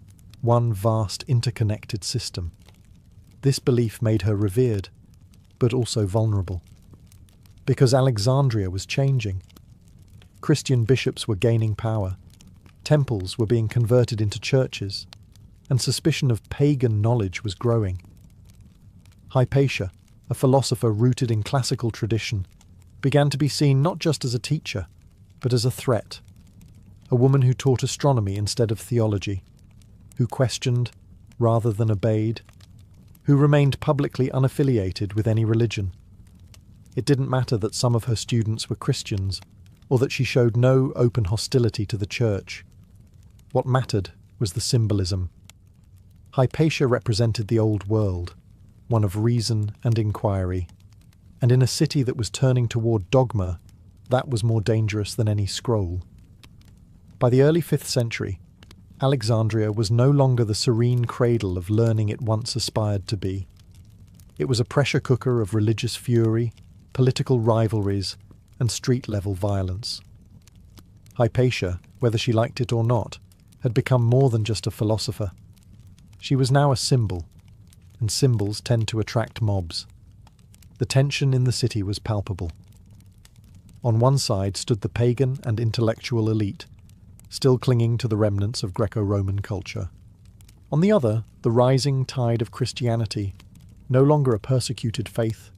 one vast interconnected system. This belief made her revered, but also vulnerable. Because Alexandria was changing. Christian bishops were gaining power, temples were being converted into churches, and suspicion of pagan knowledge was growing. Hypatia, a philosopher rooted in classical tradition, began to be seen not just as a teacher, but as a threat. A woman who taught astronomy instead of theology, who questioned rather than obeyed, who remained publicly unaffiliated with any religion. It didn't matter that some of her students were Christians, or that she showed no open hostility to the church. What mattered was the symbolism. Hypatia represented the old world, one of reason and inquiry, and in a city that was turning toward dogma, that was more dangerous than any scroll. By the early 5th century, Alexandria was no longer the serene cradle of learning it once aspired to be. It was a pressure cooker of religious fury, political rivalries, and street-level violence. Hypatia, whether she liked it or not, had become more than just a philosopher. She was now a symbol, and symbols tend to attract mobs. The tension in the city was palpable. On one side stood the pagan and intellectual elite, still clinging to the remnants of Greco-Roman culture. On the other, the rising tide of Christianity, no longer a persecuted faith,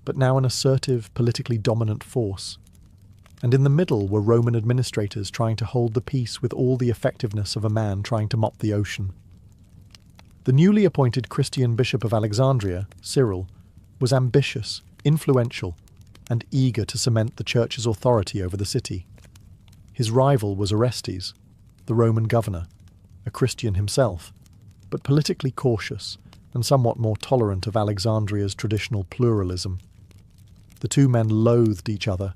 but now an assertive, politically dominant force. And in the middle were Roman administrators trying to hold the peace with all the effectiveness of a man trying to mop the ocean. The newly appointed Christian bishop of Alexandria, Cyril, was ambitious, influential, and eager to cement the church's authority over the city. His rival was Orestes, the Roman governor, a Christian himself, but politically cautious and somewhat more tolerant of Alexandria's traditional pluralism. The two men loathed each other,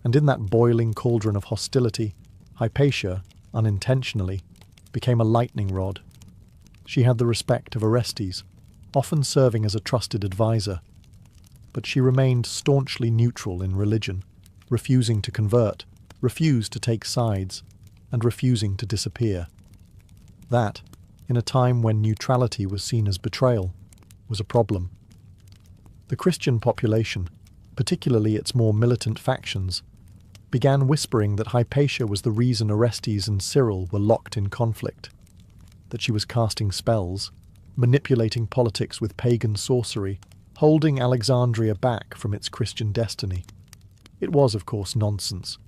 and in that boiling cauldron of hostility, Hypatia, unintentionally, became a lightning rod. She had the respect of Orestes, often serving as a trusted advisor, but she remained staunchly neutral in religion, refusing to convert, refused to take sides, and refusing to disappear. That, in a time when neutrality was seen as betrayal, was a problem. The Christian population, particularly its more militant factions, began whispering that Hypatia was the reason Orestes and Cyril were locked in conflict, that she was casting spells, manipulating politics with pagan sorcery, holding Alexandria back from its Christian destiny. It was, of course, nonsense.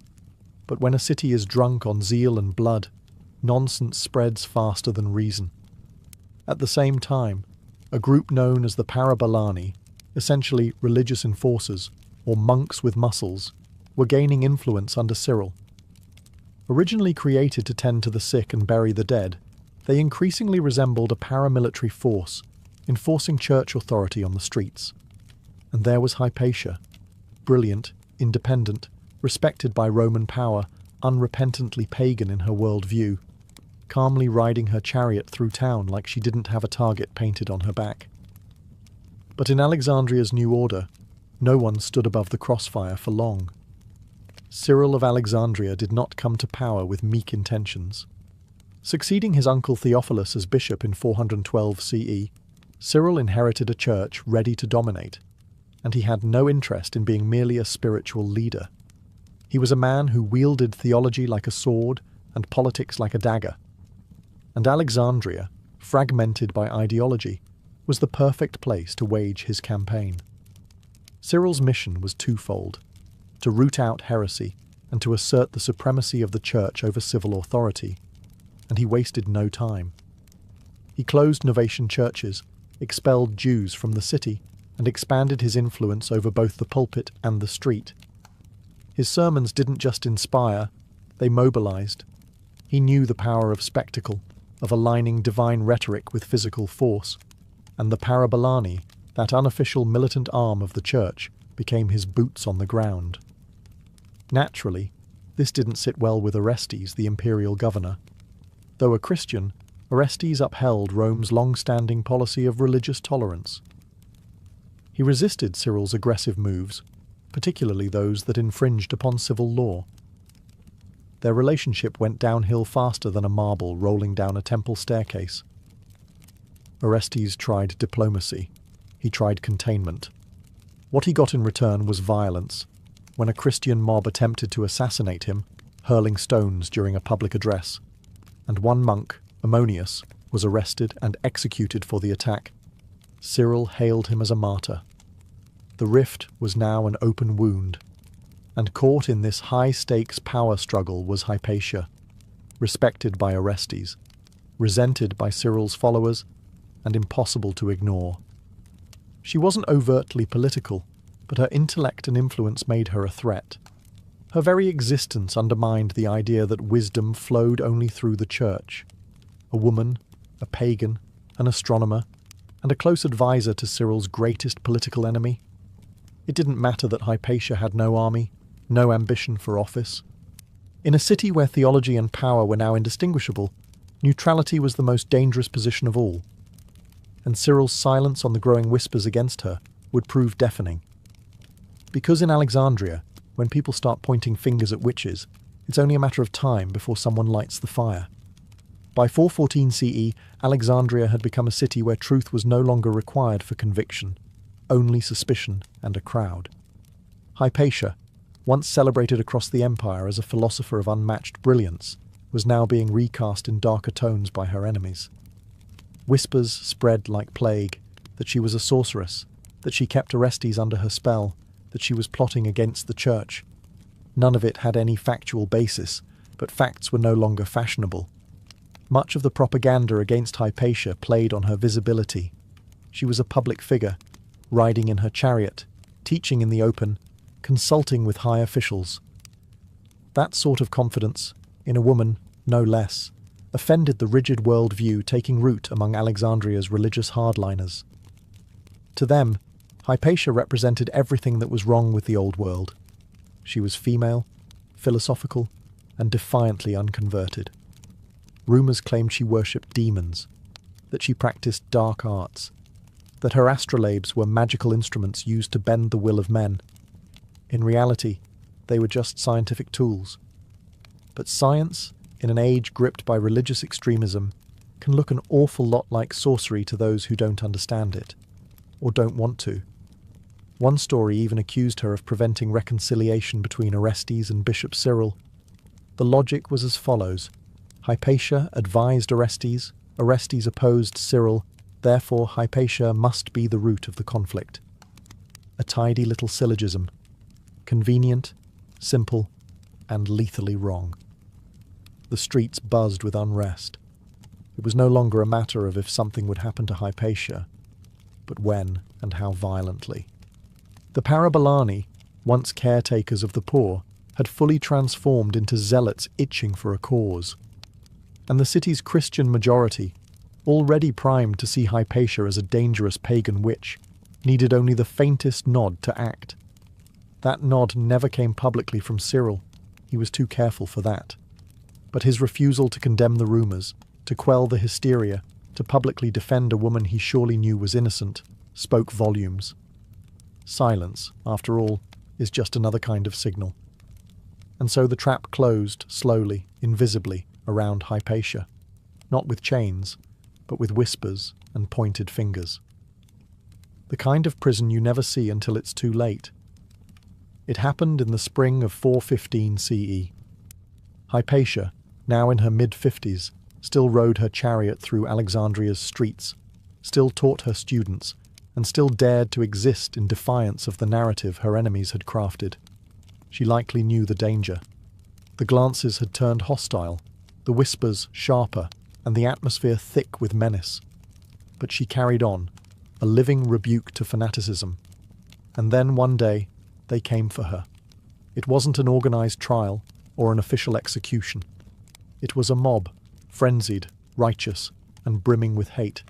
But when a city is drunk on zeal and blood, nonsense spreads faster than reason. At the same time, a group known as the Parabolani, essentially religious enforcers, or monks with muscles, were gaining influence under Cyril. Originally created to tend to the sick and bury the dead, they increasingly resembled a paramilitary force, enforcing church authority on the streets. And there was Hypatia, brilliant, independent, respected by Roman power, unrepentantly pagan in her worldview, calmly riding her chariot through town like she didn't have a target painted on her back. But in Alexandria's new order, no one stood above the crossfire for long. Cyril of Alexandria did not come to power with meek intentions. Succeeding his uncle Theophilus as bishop in 412 CE, Cyril inherited a church ready to dominate, and he had no interest in being merely a spiritual leader. He was a man who wielded theology like a sword and politics like a dagger. And Alexandria, fragmented by ideology, was the perfect place to wage his campaign. Cyril's mission was twofold: to root out heresy and to assert the supremacy of the church over civil authority, and he wasted no time. He closed Novatian churches, expelled Jews from the city, and expanded his influence over both the pulpit and the street. His sermons didn't just inspire, they mobilized. He knew the power of spectacle, of aligning divine rhetoric with physical force, and the Parabolani, that unofficial militant arm of the church, became his boots on the ground. Naturally, this didn't sit well with Orestes, the imperial governor. Though a Christian, Orestes upheld Rome's long-standing policy of religious tolerance. He resisted Cyril's aggressive moves, particularly those that infringed upon civil law. Their relationship went downhill faster than a marble rolling down a temple staircase. Orestes tried diplomacy. He tried containment. What he got in return was violence, when a Christian mob attempted to assassinate him, hurling stones during a public address, and one monk, Ammonius, was arrested and executed for the attack. Cyril hailed him as a martyr. The rift was now an open wound, and caught in this high-stakes power struggle was Hypatia, respected by Orestes, resented by Cyril's followers, and impossible to ignore. She wasn't overtly political, but her intellect and influence made her a threat. Her very existence undermined the idea that wisdom flowed only through the church. A woman, a pagan, an astronomer, and a close advisor to Cyril's greatest political enemy. It didn't matter that Hypatia had no army, no ambition for office. In a city where theology and power were now indistinguishable, neutrality was the most dangerous position of all. And Cyril's silence on the growing whispers against her would prove deafening. Because in Alexandria, when people start pointing fingers at witches, it's only a matter of time before someone lights the fire. By 414 CE, Alexandria had become a city where truth was no longer required for conviction, only suspicion and a crowd. Hypatia, once celebrated across the empire as a philosopher of unmatched brilliance, was now being recast in darker tones by her enemies. Whispers spread like plague that she was a sorceress, that she kept Orestes under her spell, that she was plotting against the church. None of it had any factual basis, but facts were no longer fashionable. Much of the propaganda against Hypatia played on her visibility. She was a public figure, riding in her chariot, teaching in the open, consulting with high officials. That sort of confidence, in a woman, no less, offended the rigid worldview taking root among Alexandria's religious hardliners. To them, Hypatia represented everything that was wrong with the old world. She was female, philosophical, and defiantly unconverted. Rumours claimed she worshipped demons, that she practiced dark arts, that her astrolabes were magical instruments used to bend the will of men. In reality, they were just scientific tools. But science, in an age gripped by religious extremism, can look an awful lot like sorcery to those who don't understand it, or don't want to. One story even accused her of preventing reconciliation between Orestes and Bishop Cyril. The logic was as follows: Hypatia advised Orestes, Orestes opposed Cyril, therefore Hypatia must be the root of the conflict. A tidy little syllogism. Convenient, simple, and lethally wrong. The streets buzzed with unrest. It was no longer a matter of if something would happen to Hypatia, but when and how violently. The Parabolani, once caretakers of the poor, had fully transformed into zealots itching for a cause. And the city's Christian majority, already primed to see Hypatia as a dangerous pagan witch, needed only the faintest nod to act. That nod never came publicly from Cyril. He was too careful for that. But his refusal to condemn the rumours, to quell the hysteria, to publicly defend a woman he surely knew was innocent, spoke volumes. Silence, after all, is just another kind of signal. And so the trap closed slowly, invisibly, around Hypatia, not with chains, but with whispers and pointed fingers. The kind of prison you never see until it's too late. It happened in the spring of 415 CE. Hypatia, now in her mid-50s, still rode her chariot through Alexandria's streets, still taught her students, and still dared to exist in defiance of the narrative her enemies had crafted. She likely knew the danger. The glances had turned hostile, the whispers sharper, and the atmosphere thick with menace. But she carried on, a living rebuke to fanaticism. And then one day, they came for her. It wasn't an organised trial or an official execution. It was a mob, frenzied, righteous, and brimming with hate,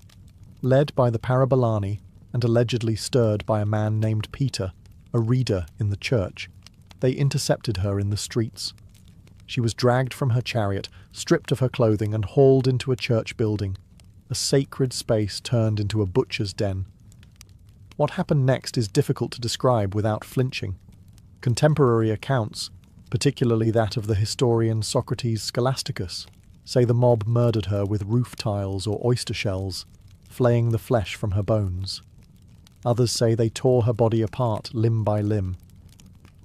led by the Parabolani and allegedly stirred by a man named Peter, a reader in the church. They intercepted her in the streets. She was dragged from her chariot, stripped of her clothing, and hauled into a church building. A sacred space turned into a butcher's den. What happened next is difficult to describe without flinching. Contemporary accounts, particularly that of the historian Socrates Scholasticus, say the mob murdered her with roof tiles or oyster shells, flaying the flesh from her bones. Others say they tore her body apart limb by limb.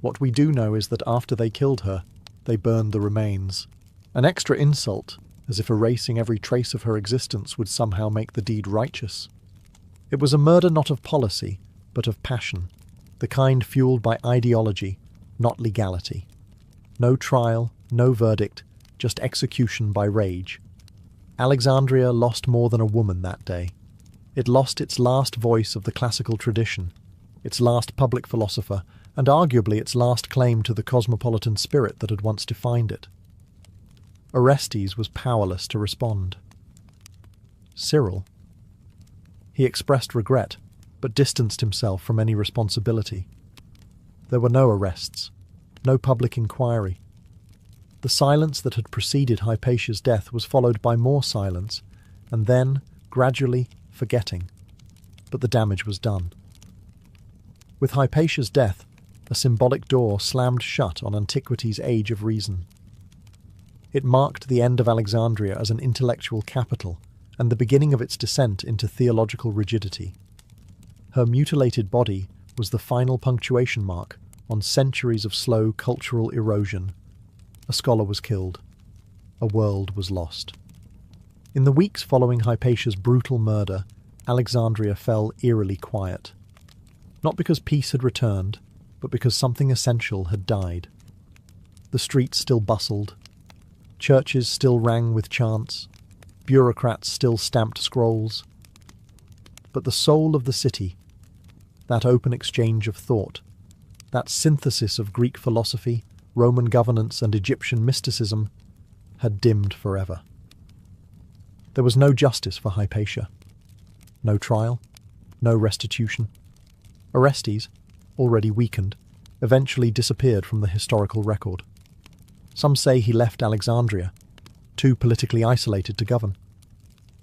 What we do know is that after they killed her, they burned the remains. An extra insult, as if erasing every trace of her existence would somehow make the deed righteous. It was a murder not of policy, but of passion, the kind fueled by ideology, not legality. No trial, no verdict, just execution by rage. Alexandria lost more than a woman that day. It lost its last voice of the classical tradition, its last public philosopher, and arguably its last claim to the cosmopolitan spirit that had once defined it. Orestes was powerless to respond. Cyril? He expressed regret, but distanced himself from any responsibility. There were no arrests, no public inquiry. The silence that had preceded Hypatia's death was followed by more silence, and then, gradually, forgetting. But the damage was done. With Hypatia's death, a symbolic door slammed shut on antiquity's age of reason. It marked the end of Alexandria as an intellectual capital and the beginning of its descent into theological rigidity. Her mutilated body was the final punctuation mark on centuries of slow cultural erosion. A scholar was killed. A world was lost. In the weeks following Hypatia's brutal murder, Alexandria fell eerily quiet. Not because peace had returned, but because something essential had died. The streets still bustled. Churches still rang with chants. Bureaucrats still stamped scrolls. But the soul of the city, that open exchange of thought, that synthesis of Greek philosophy, Roman governance, and Egyptian mysticism, had dimmed forever. There was no justice for Hypatia. No trial, no restitution. Orestes, already weakened, eventually disappeared from the historical record. Some say he left Alexandria, too politically isolated to govern.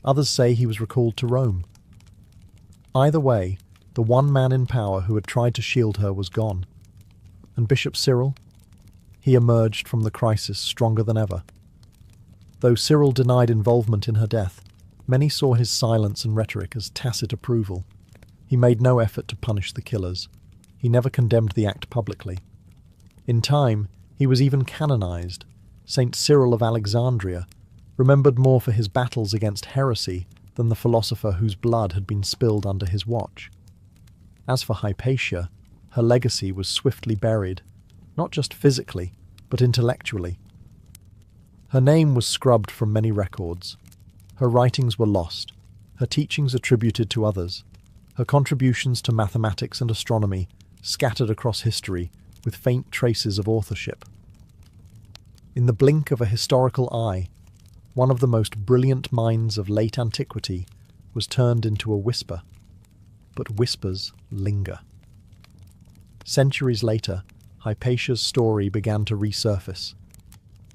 Others say he was recalled to Rome. Either way, the one man in power who had tried to shield her was gone. And Bishop Cyril? He emerged from the crisis stronger than ever. Though Cyril denied involvement in her death, many saw his silence and rhetoric as tacit approval. He made no effort to punish the killers. He never condemned the act publicly. In time, he was even canonized. Saint Cyril of Alexandria, remembered more for his battles against heresy than the philosopher whose blood had been spilled under his watch. As for Hypatia, her legacy was swiftly buried, not just physically, but intellectually. Her name was scrubbed from many records. Her writings were lost, her teachings attributed to others, her contributions to mathematics and astronomy scattered across history, with faint traces of authorship. In the blink of a historical eye, one of the most brilliant minds of late antiquity was turned into a whisper. But whispers linger. Centuries later, Hypatia's story began to resurface.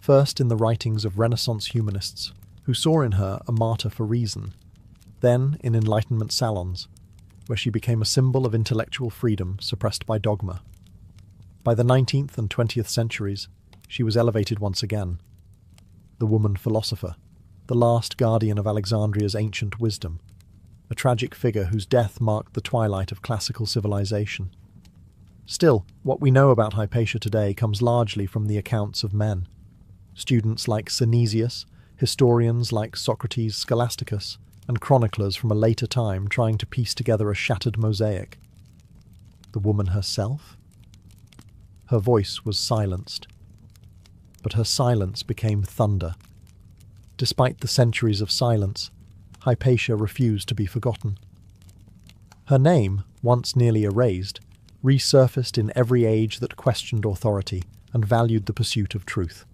First in the writings of Renaissance humanists, who saw in her a martyr for reason. Then in Enlightenment salons, where she became a symbol of intellectual freedom suppressed by dogma. By the 19th and 20th centuries, she was elevated once again. The woman philosopher, the last guardian of Alexandria's ancient wisdom, a tragic figure whose death marked the twilight of classical civilization. Still, what we know about Hypatia today comes largely from the accounts of men. Students like Synesius, historians like Socrates Scholasticus, and chroniclers from a later time trying to piece together a shattered mosaic. The woman herself? Her voice was silenced. But her silence became thunder. Despite the centuries of silence, Hypatia refused to be forgotten. Her name, once nearly erased, resurfaced in every age that questioned authority and valued the pursuit of truth.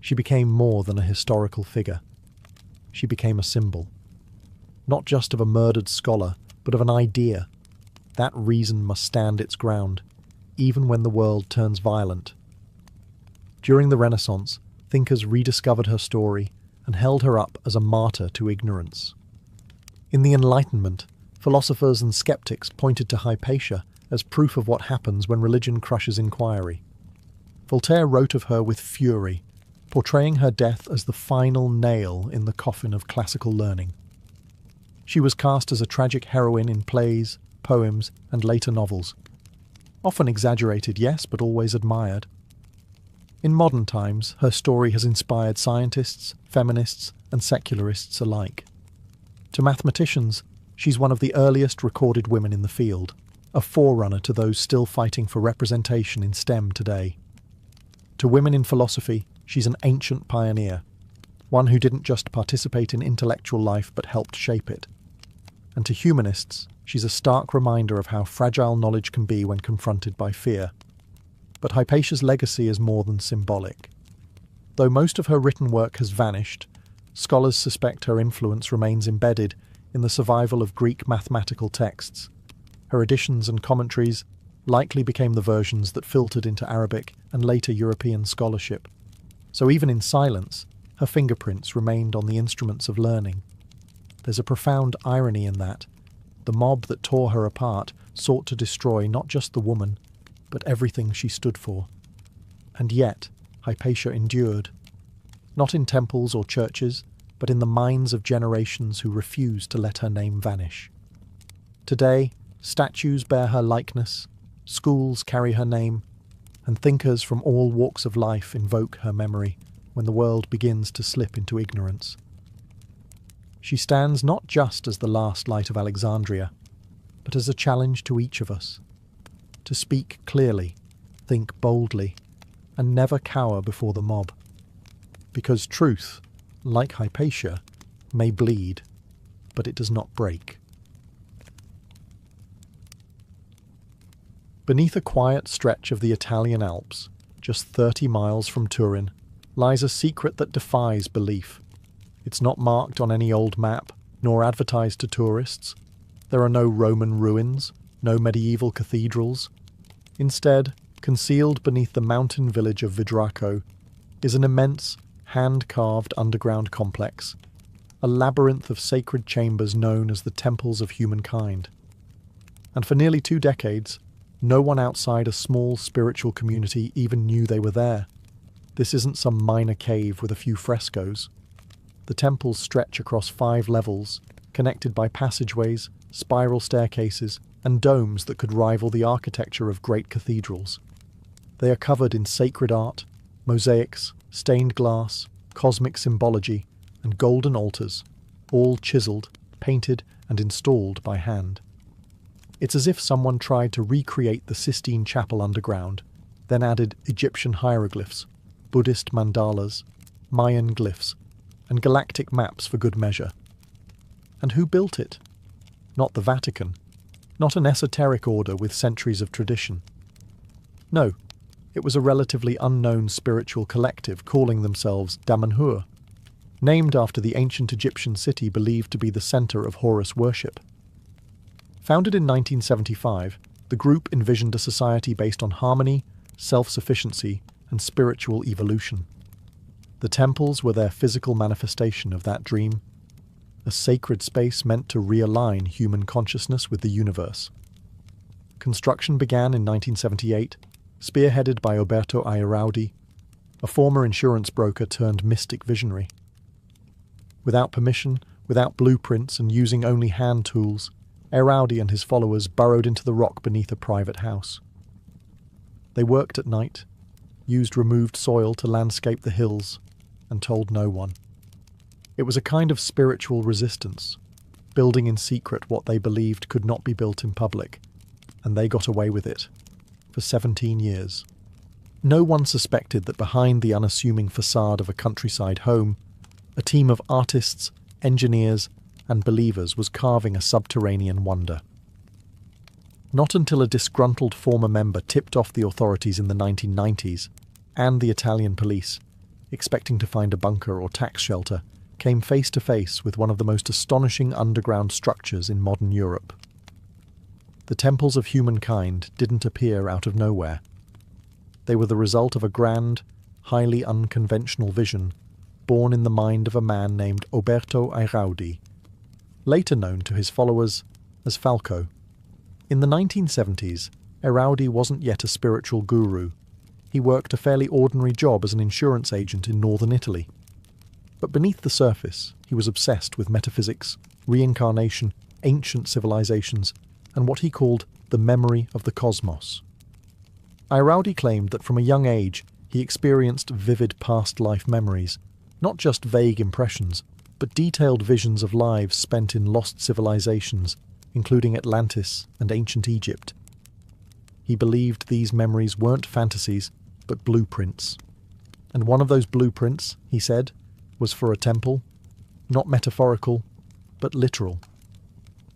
She became more than a historical figure. She became a symbol. Not just of a murdered scholar, but of an idea. That reason must stand its ground, even when the world turns violent. During the Renaissance, thinkers rediscovered her story and held her up as a martyr to ignorance. In the Enlightenment, philosophers and skeptics pointed to Hypatia as proof of what happens when religion crushes inquiry. Voltaire wrote of her with fury, portraying her death as the final nail in the coffin of classical learning. She was cast as a tragic heroine in plays, poems, and later novels. Often exaggerated, yes, but always admired. In modern times, her story has inspired scientists, feminists, and secularists alike. To mathematicians, she's one of the earliest recorded women in the field, a forerunner to those still fighting for representation in STEM today. To women in philosophy, she's an ancient pioneer, one who didn't just participate in intellectual life but helped shape it. And to humanists, she's a stark reminder of how fragile knowledge can be when confronted by fear. But Hypatia's legacy is more than symbolic. Though most of her written work has vanished, scholars suspect her influence remains embedded in the survival of Greek mathematical texts. Her editions and commentaries likely became the versions that filtered into Arabic and later European scholarship. So even in silence, her fingerprints remained on the instruments of learning. There's a profound irony in that. The mob that tore her apart sought to destroy not just the woman, but everything she stood for. And yet, Hypatia endured. Not in temples or churches, but in the minds of generations who refused to let her name vanish. Today, statues bear her likeness, schools carry her name, and thinkers from all walks of life invoke her memory when the world begins to slip into ignorance. She stands not just as the last light of Alexandria, but as a challenge to each of us, to speak clearly, think boldly, and never cower before the mob. Because truth, like Hypatia, may bleed, but it does not break. Beneath a quiet stretch of the Italian Alps, just 30 miles from Turin, lies a secret that defies belief. It's not marked on any old map, nor advertised to tourists. There are no Roman ruins, no medieval cathedrals. Instead, concealed beneath the mountain village of Vidraco, is an immense, hand-carved underground complex, a labyrinth of sacred chambers known as the temples of humankind. And for nearly 2 decades, no one outside a small spiritual community even knew they were there. This isn't some minor cave with a few frescoes. The temples stretch across 5 levels, connected by passageways, spiral staircases, and domes that could rival the architecture of great cathedrals. They are covered in sacred art, mosaics, stained glass, cosmic symbology, and golden altars, all chiseled, painted, and installed by hand. It's as if someone tried to recreate the Sistine Chapel underground, then added Egyptian hieroglyphs, Buddhist mandalas, Mayan glyphs, and galactic maps for good measure. And who built it? Not the Vatican. Not an esoteric order with centuries of tradition. No, it was a relatively unknown spiritual collective calling themselves Damanhur, named after the ancient Egyptian city believed to be the center of Horus worship. Founded in 1975, the group envisioned a society based on harmony, self-sufficiency, and spiritual evolution. The temples were their physical manifestation of that dream, a sacred space meant to realign human consciousness with the universe. Construction began in 1978, spearheaded by Oberto Airaudi, a former insurance broker turned mystic visionary. Without permission, without blueprints, and using only hand tools, Airaudi and his followers burrowed into the rock beneath a private house. They worked at night, used removed soil to landscape the hills, and told no one. It was a kind of spiritual resistance, building in secret what they believed could not be built in public, and they got away with it, for 17 years. No one suspected that behind the unassuming facade of a countryside home, a team of artists, engineers, and believers was carving a subterranean wonder. Not until a disgruntled former member tipped off the authorities in the 1990s, and the Italian police, expecting to find a bunker or tax shelter, came face to face with one of the most astonishing underground structures in modern Europe. The temples of humankind didn't appear out of nowhere. They were the result of a grand, highly unconventional vision born in the mind of a man named Oberto Airaudi, later known to his followers as Falco. In the 1970s, Airaudi wasn't yet a spiritual guru. He worked a fairly ordinary job as an insurance agent in northern Italy. But beneath the surface, he was obsessed with metaphysics, reincarnation, ancient civilizations, and what he called the memory of the cosmos. Airaudi claimed that from a young age he experienced vivid past life memories, not just vague impressions, but detailed visions of lives spent in lost civilizations, including Atlantis and ancient Egypt. He believed these memories weren't fantasies, but blueprints. And one of those blueprints, he said, was for a temple, not metaphorical, but literal.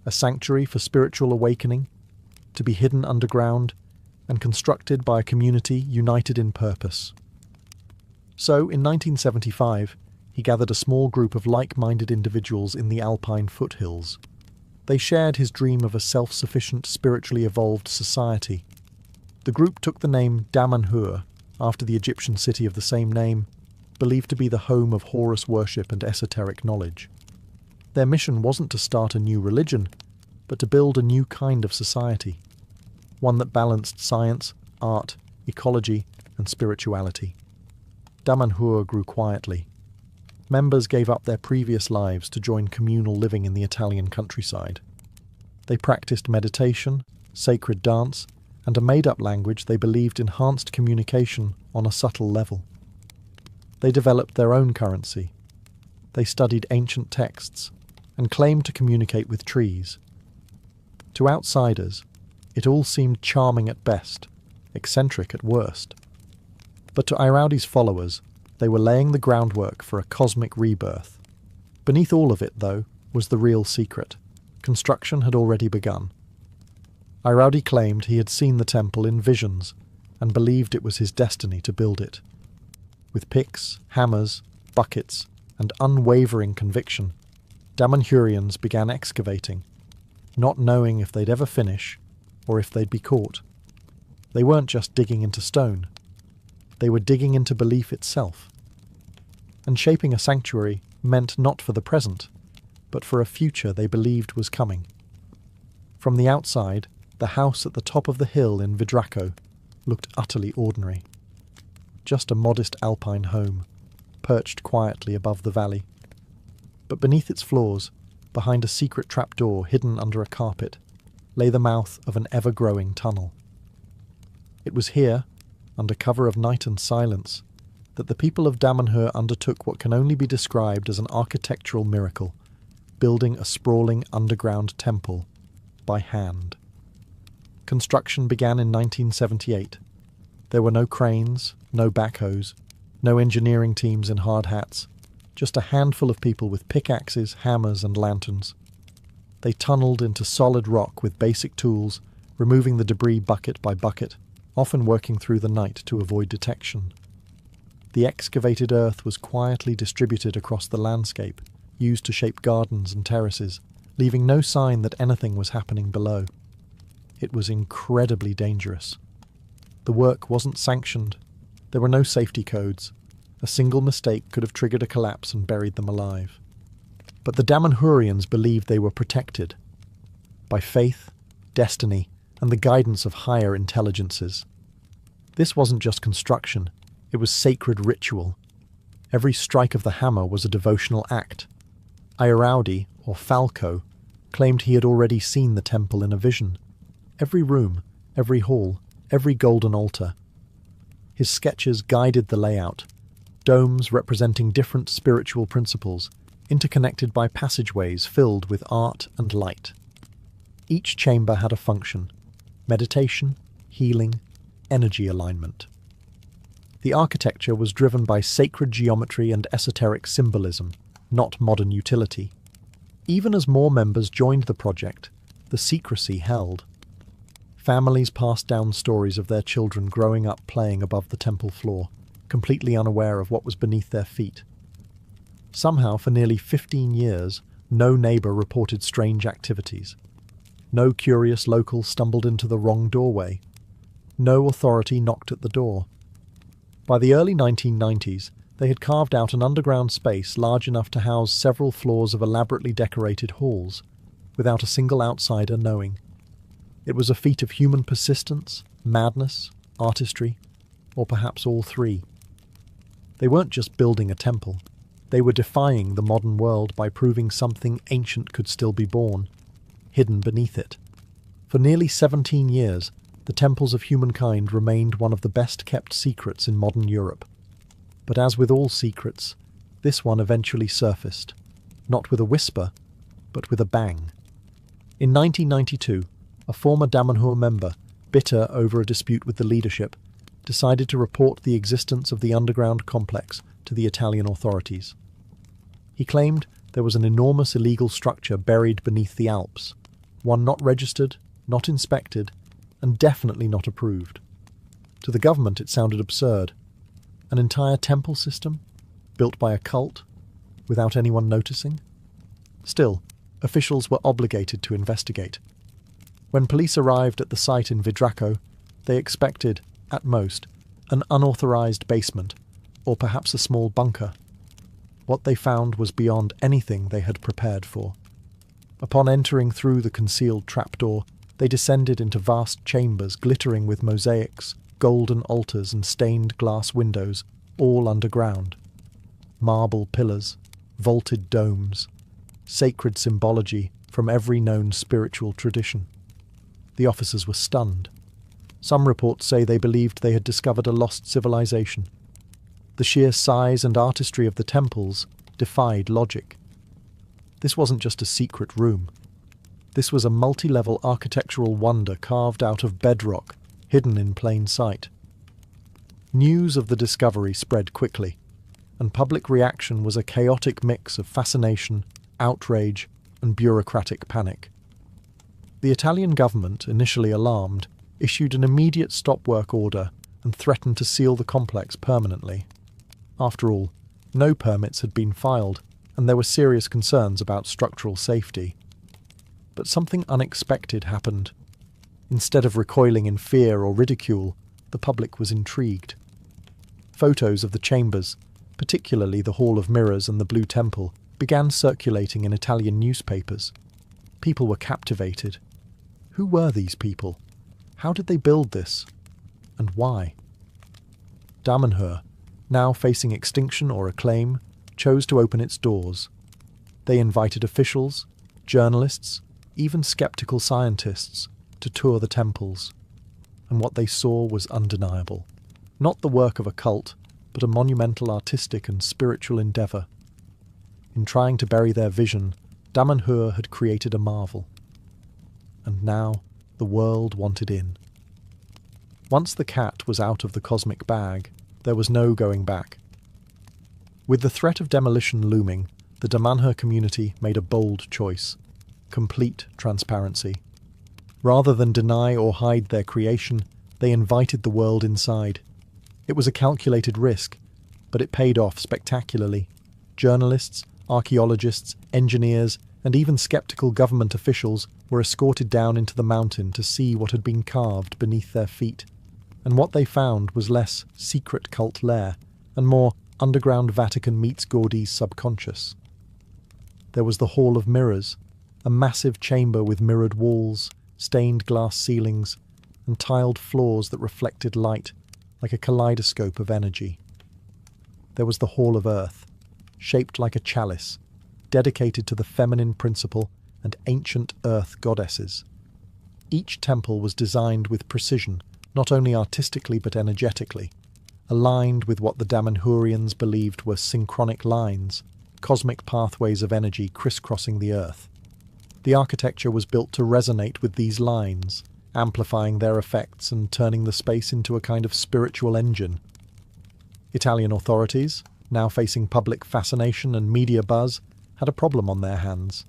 A sanctuary for spiritual awakening, to be hidden underground, and constructed by a community united in purpose. So, in 1975, he gathered a small group of like-minded individuals in the Alpine foothills. They shared his dream of a self-sufficient, spiritually evolved society. The group took the name Damanhur, after the Egyptian city of the same name, believed to be the home of Horus worship and esoteric knowledge. Their mission wasn't to start a new religion, but to build a new kind of society, one that balanced science, art, ecology, and spirituality. Damanhur grew quietly. Members gave up their previous lives to join communal living in the Italian countryside. They practiced meditation, sacred dance, and a made-up language they believed enhanced communication on a subtle level. They developed their own currency. They studied ancient texts and claimed to communicate with trees. To outsiders, it all seemed charming at best, eccentric at worst. But to Airaudi's followers, they were laying the groundwork for a cosmic rebirth. Beneath all of it, though, was the real secret. Construction had already begun. Airaudi claimed he had seen the temple in visions and believed it was his destiny to build it. With picks, hammers, buckets, and unwavering conviction, Damanhurians began excavating, not knowing if they'd ever finish or if they'd be caught. They weren't just digging into stone. They were digging into belief itself. And shaping a sanctuary meant not for the present, but for a future they believed was coming. From the outside, the house at the top of the hill in Vidraco looked utterly ordinary. Just a modest alpine home, perched quietly above the valley. But beneath its floors, behind a secret trapdoor hidden under a carpet, lay the mouth of an ever-growing tunnel. It was here, under cover of night and silence, that the people of Damanhur undertook what can only be described as an architectural miracle, building a sprawling underground temple by hand. Construction began in 1978. There were no cranes, no backhoes, no engineering teams in hard hats, just a handful of people with pickaxes, hammers, and lanterns. They tunneled into solid rock with basic tools, removing the debris bucket by bucket, often working through the night to avoid detection. The excavated earth was quietly distributed across the landscape, used to shape gardens and terraces, leaving no sign that anything was happening below. It was incredibly dangerous. The work wasn't sanctioned. There were no safety codes. A single mistake could have triggered a collapse and buried them alive. But the Damanhurians believed they were protected by faith, destiny, and the guidance of higher intelligences. This wasn't just construction, it was sacred ritual. Every strike of the hammer was a devotional act. Ayaraudi, or Falco, claimed he had already seen the temple in a vision. Every room, every hall, every golden altar. His sketches guided the layout, domes representing different spiritual principles, interconnected by passageways filled with art and light. Each chamber had a function: meditation, healing, energy alignment. The architecture was driven by sacred geometry and esoteric symbolism, not modern utility. Even as more members joined the project, the secrecy held. Families passed down stories of their children growing up playing above the temple floor, completely unaware of what was beneath their feet. Somehow, for nearly 15 years, no neighbor reported strange activities. No curious local stumbled into the wrong doorway. No authority knocked at the door. By the early 1990s, they had carved out an underground space large enough to house several floors of elaborately decorated halls, without a single outsider knowing. It was a feat of human persistence, madness, artistry, or perhaps all three. They weren't just building a temple. They were defying the modern world by proving something ancient could still be born, hidden beneath it. For nearly 17 years, the temples of humankind remained one of the best-kept secrets in modern Europe. But as with all secrets, this one eventually surfaced, not with a whisper, but with a bang. In 1992, a former Damanhur member, bitter over a dispute with the leadership, decided to report the existence of the underground complex to the Italian authorities. He claimed there was an enormous illegal structure buried beneath the Alps, one not registered, not inspected, and definitely not approved. To the government it sounded absurd. An entire temple system, built by a cult, without anyone noticing? Still, officials were obligated to investigate. When police arrived at the site in Vidraco, they expected, at most, an unauthorized basement, or perhaps a small bunker. What they found was beyond anything they had prepared for. Upon entering through the concealed trapdoor, they descended into vast chambers glittering with mosaics, golden altars and stained glass windows, all underground. Marble pillars, vaulted domes, sacred symbology from every known spiritual tradition. The officers were stunned. Some reports say they believed they had discovered a lost civilization. The sheer size and artistry of the temples defied logic. This wasn't just a secret room. This was a multi-level architectural wonder carved out of bedrock, hidden in plain sight. News of the discovery spread quickly, and public reaction was a chaotic mix of fascination, outrage, and bureaucratic panic. The Italian government, initially alarmed, issued an immediate stop-work order and threatened to seal the complex permanently. After all, no permits had been filed, and there were serious concerns about structural safety. But something unexpected happened. Instead of recoiling in fear or ridicule, the public was intrigued. Photos of the chambers, particularly the Hall of Mirrors and the Blue Temple, began circulating in Italian newspapers. People were captivated. Who were these people? How did they build this? And why? Damanhur, now facing extinction or acclaim, chose to open its doors. They invited officials, journalists, even skeptical scientists, to tour the temples. And what they saw was undeniable. Not the work of a cult, but a monumental artistic and spiritual endeavour. In trying to bury their vision, Damanhur had created a marvel. And now the world wanted in. Once the cat was out of the cosmic bag, there was no going back. With the threat of demolition looming, the Damanhur community made a bold choice: complete transparency. Rather than deny or hide their creation, They invited the world inside. It was a calculated risk, but it paid off spectacularly. Journalists, archaeologists, engineers, and even skeptical government officials were escorted down into the mountain to see what had been carved beneath their feet. And what they found was less secret cult lair and more underground Vatican meets Gordy's subconscious. There was the Hall of Mirrors, a massive chamber with mirrored walls, stained glass ceilings, and tiled floors that reflected light like a kaleidoscope of energy. There was the Hall of Earth, shaped like a chalice, dedicated to the feminine principle and ancient earth goddesses. Each temple was designed with precision, not only artistically but energetically, aligned with what the Damanhurians believed were synchronic lines, cosmic pathways of energy crisscrossing the earth. The architecture was built to resonate with these lines, amplifying their effects and turning the space into a kind of spiritual engine. Italian authorities, now facing public fascination and media buzz, had a problem on their hands.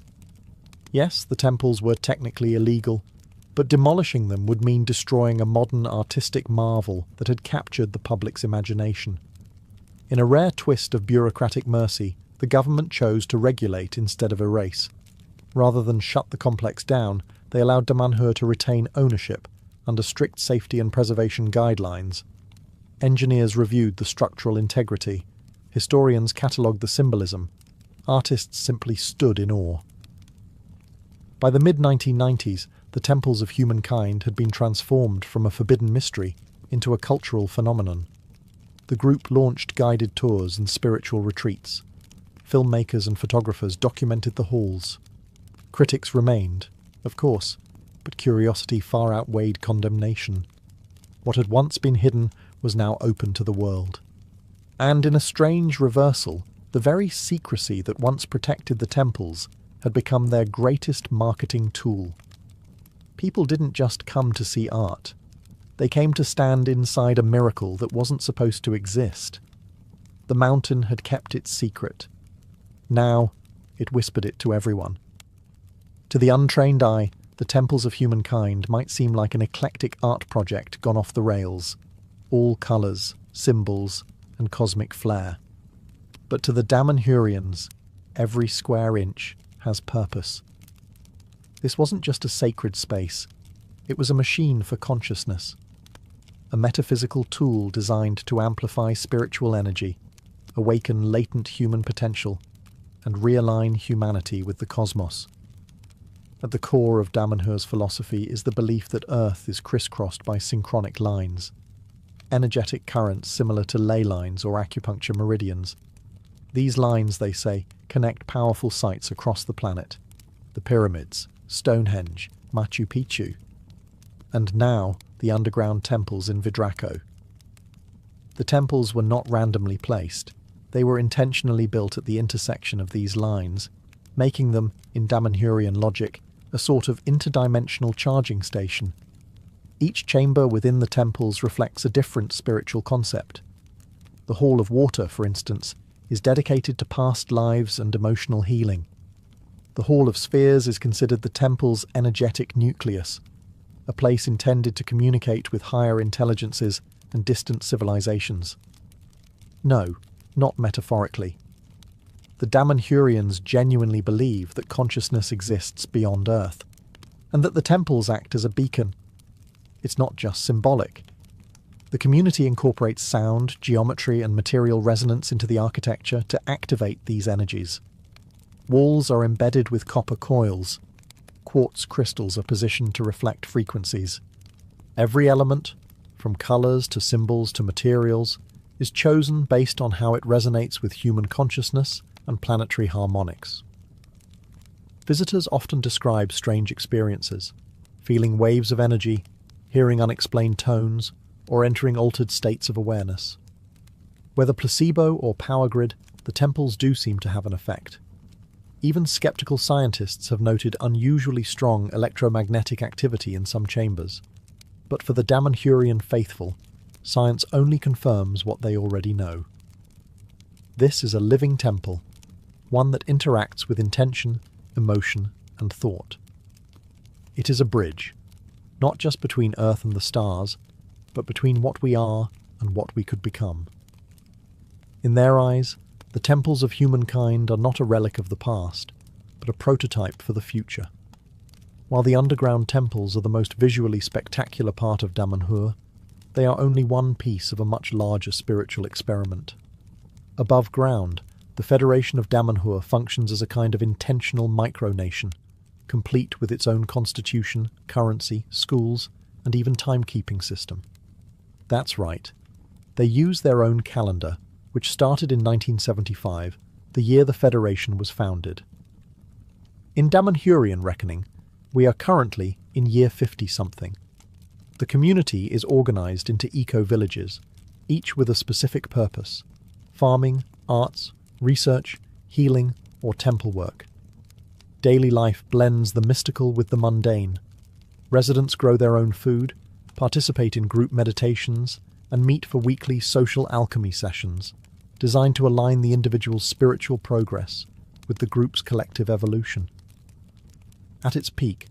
Yes, the temples were technically illegal, but demolishing them would mean destroying a modern artistic marvel that had captured the public's imagination. In a rare twist of bureaucratic mercy, the government chose to regulate instead of erase. Rather than shut the complex down, they allowed Damanhur to retain ownership under strict safety and preservation guidelines. Engineers reviewed the structural integrity. Historians catalogued the symbolism. Artists simply stood in awe. By the mid-1990s, the temples of humankind had been transformed from a forbidden mystery into a cultural phenomenon. The group launched guided tours and spiritual retreats. Filmmakers and photographers documented the halls. Critics remained, of course, but curiosity far outweighed condemnation. What had once been hidden was now open to the world. And in a strange reversal, the very secrecy that once protected the temples had become their greatest marketing tool. People didn't just come to see art. They came to stand inside a miracle that wasn't supposed to exist. The mountain had kept its secret. Now, it whispered it to everyone. To the untrained eye, the temples of humankind might seem like an eclectic art project gone off the rails, all colours, symbols, and cosmic flair. But to the Damanhurians, every square inch has purpose. This wasn't just a sacred space, it was a machine for consciousness, a metaphysical tool designed to amplify spiritual energy, awaken latent human potential, and realign humanity with the cosmos. At the core of Damanhur's philosophy is the belief that Earth is crisscrossed by synchronic lines, energetic currents similar to ley lines or acupuncture meridians. These lines, they say, connect powerful sites across the planet: the pyramids, Stonehenge, Machu Picchu, and now the underground temples in Vidraco. The temples were not randomly placed. They were intentionally built at the intersection of these lines, making them, in Damanhurian logic, a sort of interdimensional charging station. Each chamber within the temples reflects a different spiritual concept. The Hall of Water, for instance, is dedicated to past lives and emotional healing. The Hall of Spheres is considered the temple's energetic nucleus, a place intended to communicate with higher intelligences and distant civilizations. No, not metaphorically. The Damanhurians genuinely believe that consciousness exists beyond Earth, and that the temples act as a beacon. It's not just symbolic. The community incorporates sound, geometry, and material resonance into the architecture to activate these energies. Walls are embedded with copper coils. Quartz crystals are positioned to reflect frequencies. Every element, from colours to symbols to materials, is chosen based on how it resonates with human consciousness and planetary harmonics. Visitors often describe strange experiences, feeling waves of energy, hearing unexplained tones, or entering altered states of awareness. Whether placebo or power grid, the temples do seem to have an effect. Even skeptical scientists have noted unusually strong electromagnetic activity in some chambers. But for the Damanhurian faithful, science only confirms what they already know. This is a living temple, one that interacts with intention, emotion, and thought. It is a bridge, not just between Earth and the stars, but between what we are and what we could become. In their eyes, the temples of humankind are not a relic of the past, but a prototype for the future. While the underground temples are the most visually spectacular part of Damanhur, they are only one piece of a much larger spiritual experiment. Above ground, the Federation of Damanhur functions as a kind of intentional micronation, complete with its own constitution, currency, schools, and even timekeeping system. That's right. They use their own calendar, which started in 1975, the year the Federation was founded. In Damanhurian reckoning, we are currently in year 50-something. The community is organized into eco-villages, each with a specific purpose: farming, arts, research, healing, or temple work. Daily life blends the mystical with the mundane. Residents grow their own food, participate in group meditations, and meet for weekly social alchemy sessions, designed to align the individual's spiritual progress with the group's collective evolution. At its peak,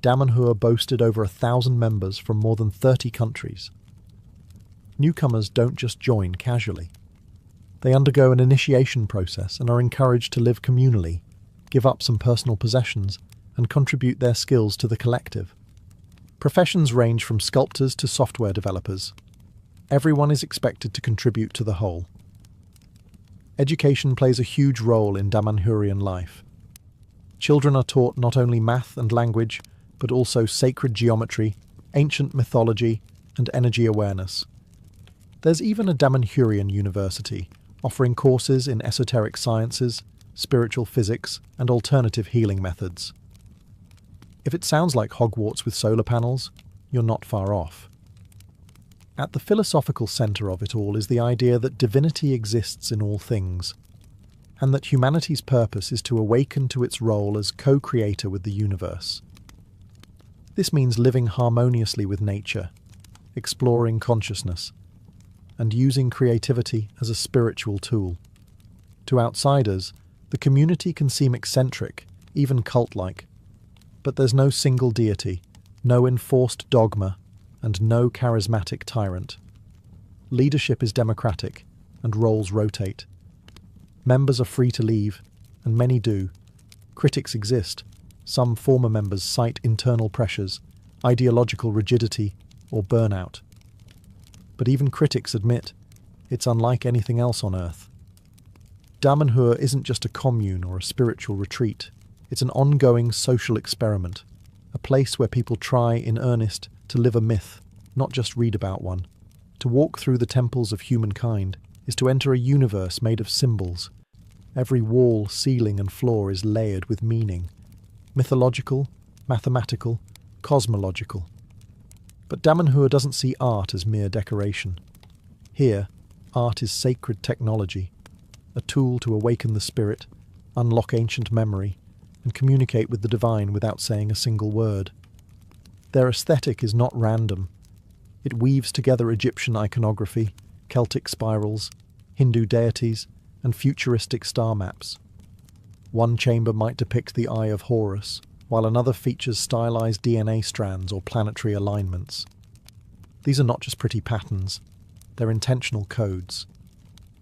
Damanhur boasted over 1,000 members from more than 30 countries. Newcomers don't just join casually. They undergo an initiation process and are encouraged to live communally, give up some personal possessions, and contribute their skills to the collective. Professions range from sculptors to software developers. Everyone is expected to contribute to the whole. Education plays a huge role in Damanhurian life. Children are taught not only math and language, but also sacred geometry, ancient mythology, and energy awareness. There's even a Damanhurian university, offering courses in esoteric sciences, spiritual physics, and alternative healing methods. If it sounds like Hogwarts with solar panels, you're not far off. At the philosophical centre of it all is the idea that divinity exists in all things, and that humanity's purpose is to awaken to its role as co-creator with the universe. This means living harmoniously with nature, exploring consciousness, and using creativity as a spiritual tool. To outsiders, the community can seem eccentric, even cult-like, but there's no single deity, no enforced dogma, and no charismatic tyrant. Leadership is democratic, and roles rotate. Members are free to leave, and many do. Critics exist. Some former members cite internal pressures, ideological rigidity, or burnout. But even critics admit it's unlike anything else on Earth. Damanhur isn't just a commune or a spiritual retreat. It's an ongoing social experiment, a place where people try in earnest to live a myth, not just read about one. To walk through the temples of humankind is to enter a universe made of symbols. Every wall, ceiling, and floor is layered with meaning. Mythological, mathematical, cosmological. But Damanhur doesn't see art as mere decoration. Here, art is sacred technology, a tool to awaken the spirit, unlock ancient memory, and communicate with the divine without saying a single word. Their aesthetic is not random. It weaves together Egyptian iconography, Celtic spirals, Hindu deities, and futuristic star maps. One chamber might depict the Eye of Horus, while another features stylized DNA strands or planetary alignments. These are not just pretty patterns, they're intentional codes.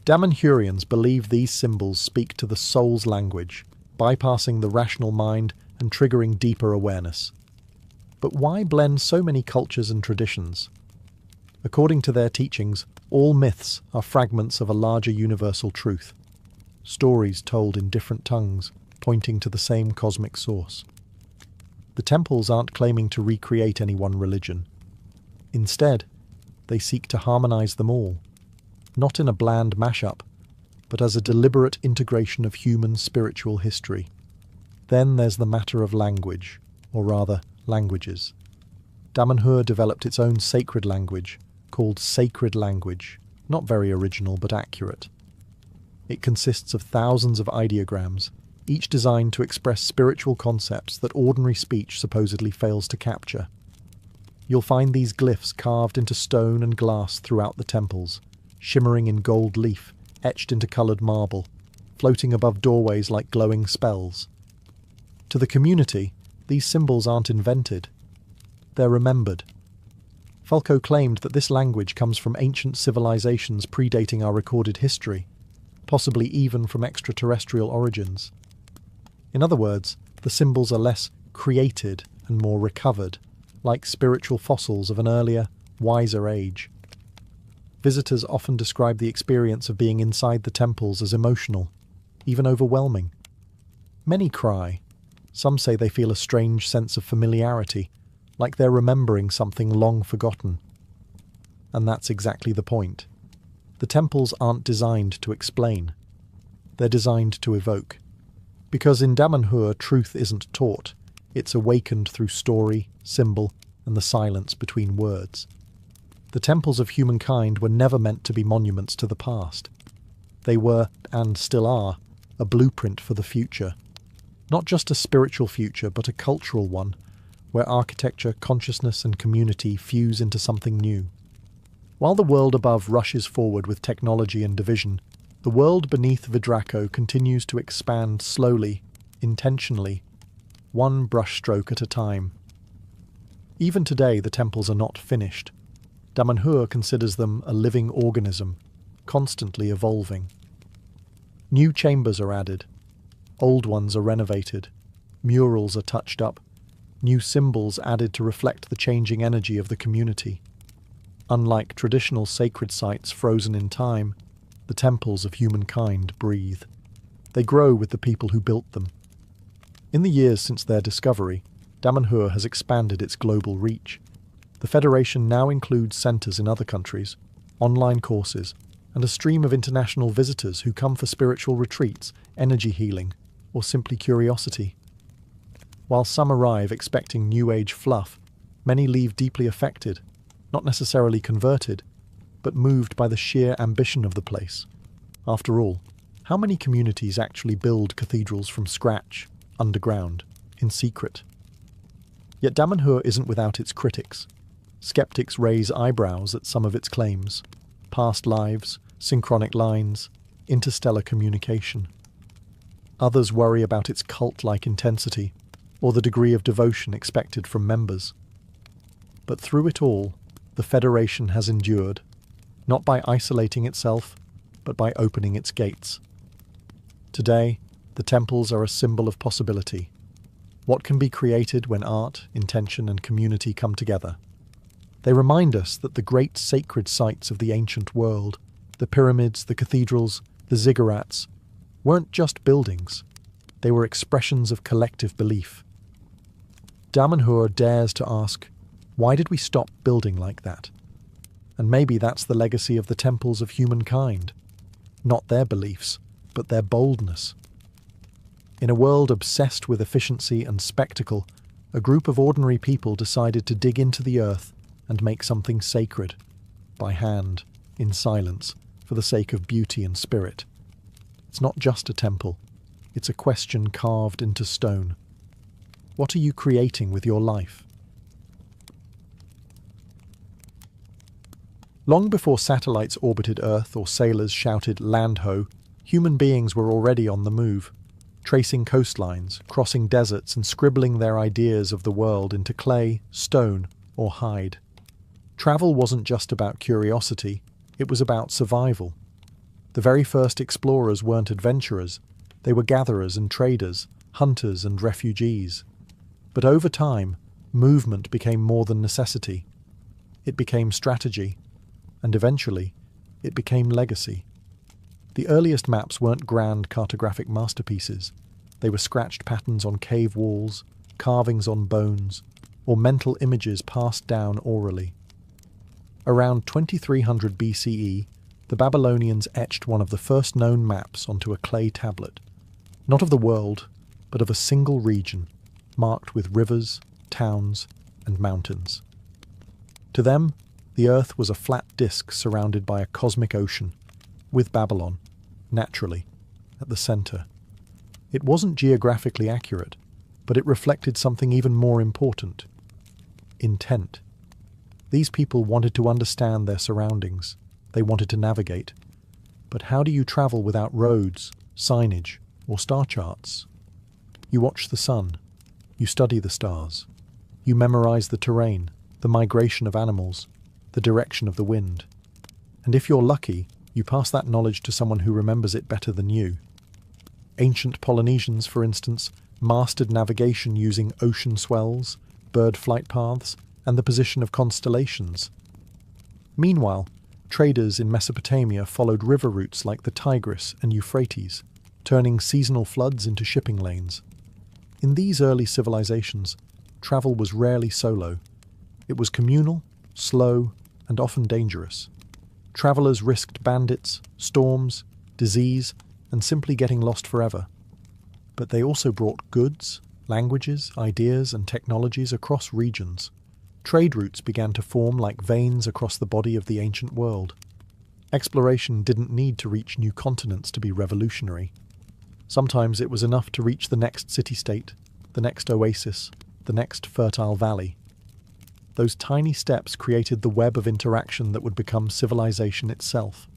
Damanhurians believe these symbols speak to the soul's language, bypassing the rational mind and triggering deeper awareness. But why blend so many cultures and traditions? According to their teachings, all myths are fragments of a larger universal truth, stories told in different tongues, pointing to the same cosmic source. The temples aren't claiming to recreate any one religion. Instead, they seek to harmonize them all, not in a bland mashup, but as a deliberate integration of human spiritual history. Then there's the matter of language, or rather, languages. Damanhur developed its own sacred language, called Sacred Language, not very original but accurate. It consists of thousands of ideograms, each designed to express spiritual concepts that ordinary speech supposedly fails to capture. You'll find these glyphs carved into stone and glass throughout the temples, shimmering in gold leaf, etched into coloured marble, floating above doorways like glowing spells. To the community, these symbols aren't invented. They're remembered. Fulco claimed that this language comes from ancient civilizations predating our recorded history, possibly even from extraterrestrial origins. In other words, the symbols are less created and more recovered, like spiritual fossils of an earlier, wiser age. Visitors often describe the experience of being inside the temples as emotional, even overwhelming. Many cry. Some say they feel a strange sense of familiarity, like they're remembering something long forgotten. And that's exactly the point. The temples aren't designed to explain. They're designed to evoke. Because in Damanhur, truth isn't taught. It's awakened through story, symbol, and the silence between words. The temples of humankind were never meant to be monuments to the past. They were, and still are, a blueprint for the future. Not just a spiritual future, but a cultural one, where architecture, consciousness, and community fuse into something new. While the world above rushes forward with technology and division, the world beneath Vidraco continues to expand slowly, intentionally, one brushstroke at a time. Even today, the temples are not finished. Damanhur considers them a living organism, constantly evolving. New chambers are added. Old ones are renovated. Murals are touched up. New symbols added to reflect the changing energy of the community. Unlike traditional sacred sites frozen in time, the temples of humankind breathe. They grow with the people who built them. In the years since their discovery, Damanhur has expanded its global reach. The Federation now includes centres in other countries, online courses, and a stream of international visitors who come for spiritual retreats, energy healing, or simply curiosity. While some arrive expecting New Age fluff, many leave deeply affected, not necessarily converted, but moved by the sheer ambition of the place. After all, how many communities actually build cathedrals from scratch, underground, in secret? Yet Damanhur isn't without its critics. Skeptics raise eyebrows at some of its claims: past lives, synchronic lines, interstellar communication. Others worry about its cult-like intensity, or the degree of devotion expected from members. But through it all, the Federation has endured, not by isolating itself, but by opening its gates. Today, the temples are a symbol of possibility. What can be created when art, intention, and community come together? They remind us that the great sacred sites of the ancient world, the pyramids, the cathedrals, the ziggurats, weren't just buildings. They were expressions of collective belief. Damanhur dares to ask, why did we stop building like that? And maybe that's the legacy of the temples of humankind. Not their beliefs, but their boldness. In a world obsessed with efficiency and spectacle, a group of ordinary people decided to dig into the earth and make something sacred, by hand, in silence, for the sake of beauty and spirit. It's not just a temple, it's a question carved into stone. What are you creating with your life? Long before satellites orbited Earth or sailors shouted "land ho," human beings were already on the move, tracing coastlines, crossing deserts, and scribbling their ideas of the world into clay, stone, or hide. Travel wasn't just about curiosity, it was about survival. The very first explorers weren't adventurers, they were gatherers and traders, hunters and refugees. But over time, movement became more than necessity. It became strategy, and eventually, it became legacy. The earliest maps weren't grand cartographic masterpieces. They were scratched patterns on cave walls, carvings on bones, or mental images passed down orally. Around 2300 BCE, the Babylonians etched one of the first known maps onto a clay tablet, not of the world, but of a single region, marked with rivers, towns, and mountains. To them, the earth was a flat disk surrounded by a cosmic ocean, with Babylon, naturally, at the center. It wasn't geographically accurate, but it reflected something even more important: intent. These people wanted to understand their surroundings. They wanted to navigate. But how do you travel without roads, signage, or star charts? You watch the sun. You study the stars. You memorize the terrain, the migration of animals, the direction of the wind. And if you're lucky, you pass that knowledge to someone who remembers it better than you. Ancient Polynesians, for instance, mastered navigation using ocean swells, bird flight paths, and the position of constellations. Meanwhile, traders in Mesopotamia followed river routes like the Tigris and Euphrates, turning seasonal floods into shipping lanes. In these early civilizations, travel was rarely solo. It was communal, slow, and often dangerous. Travelers risked bandits, storms, disease, and simply getting lost forever. But they also brought goods, languages, ideas, and technologies across regions. Trade routes began to form like veins across the body of the ancient world. Exploration didn't need to reach new continents to be revolutionary. Sometimes it was enough to reach the next city-state, the next oasis, the next fertile valley. Those tiny steps created the web of interaction that would become civilization itself.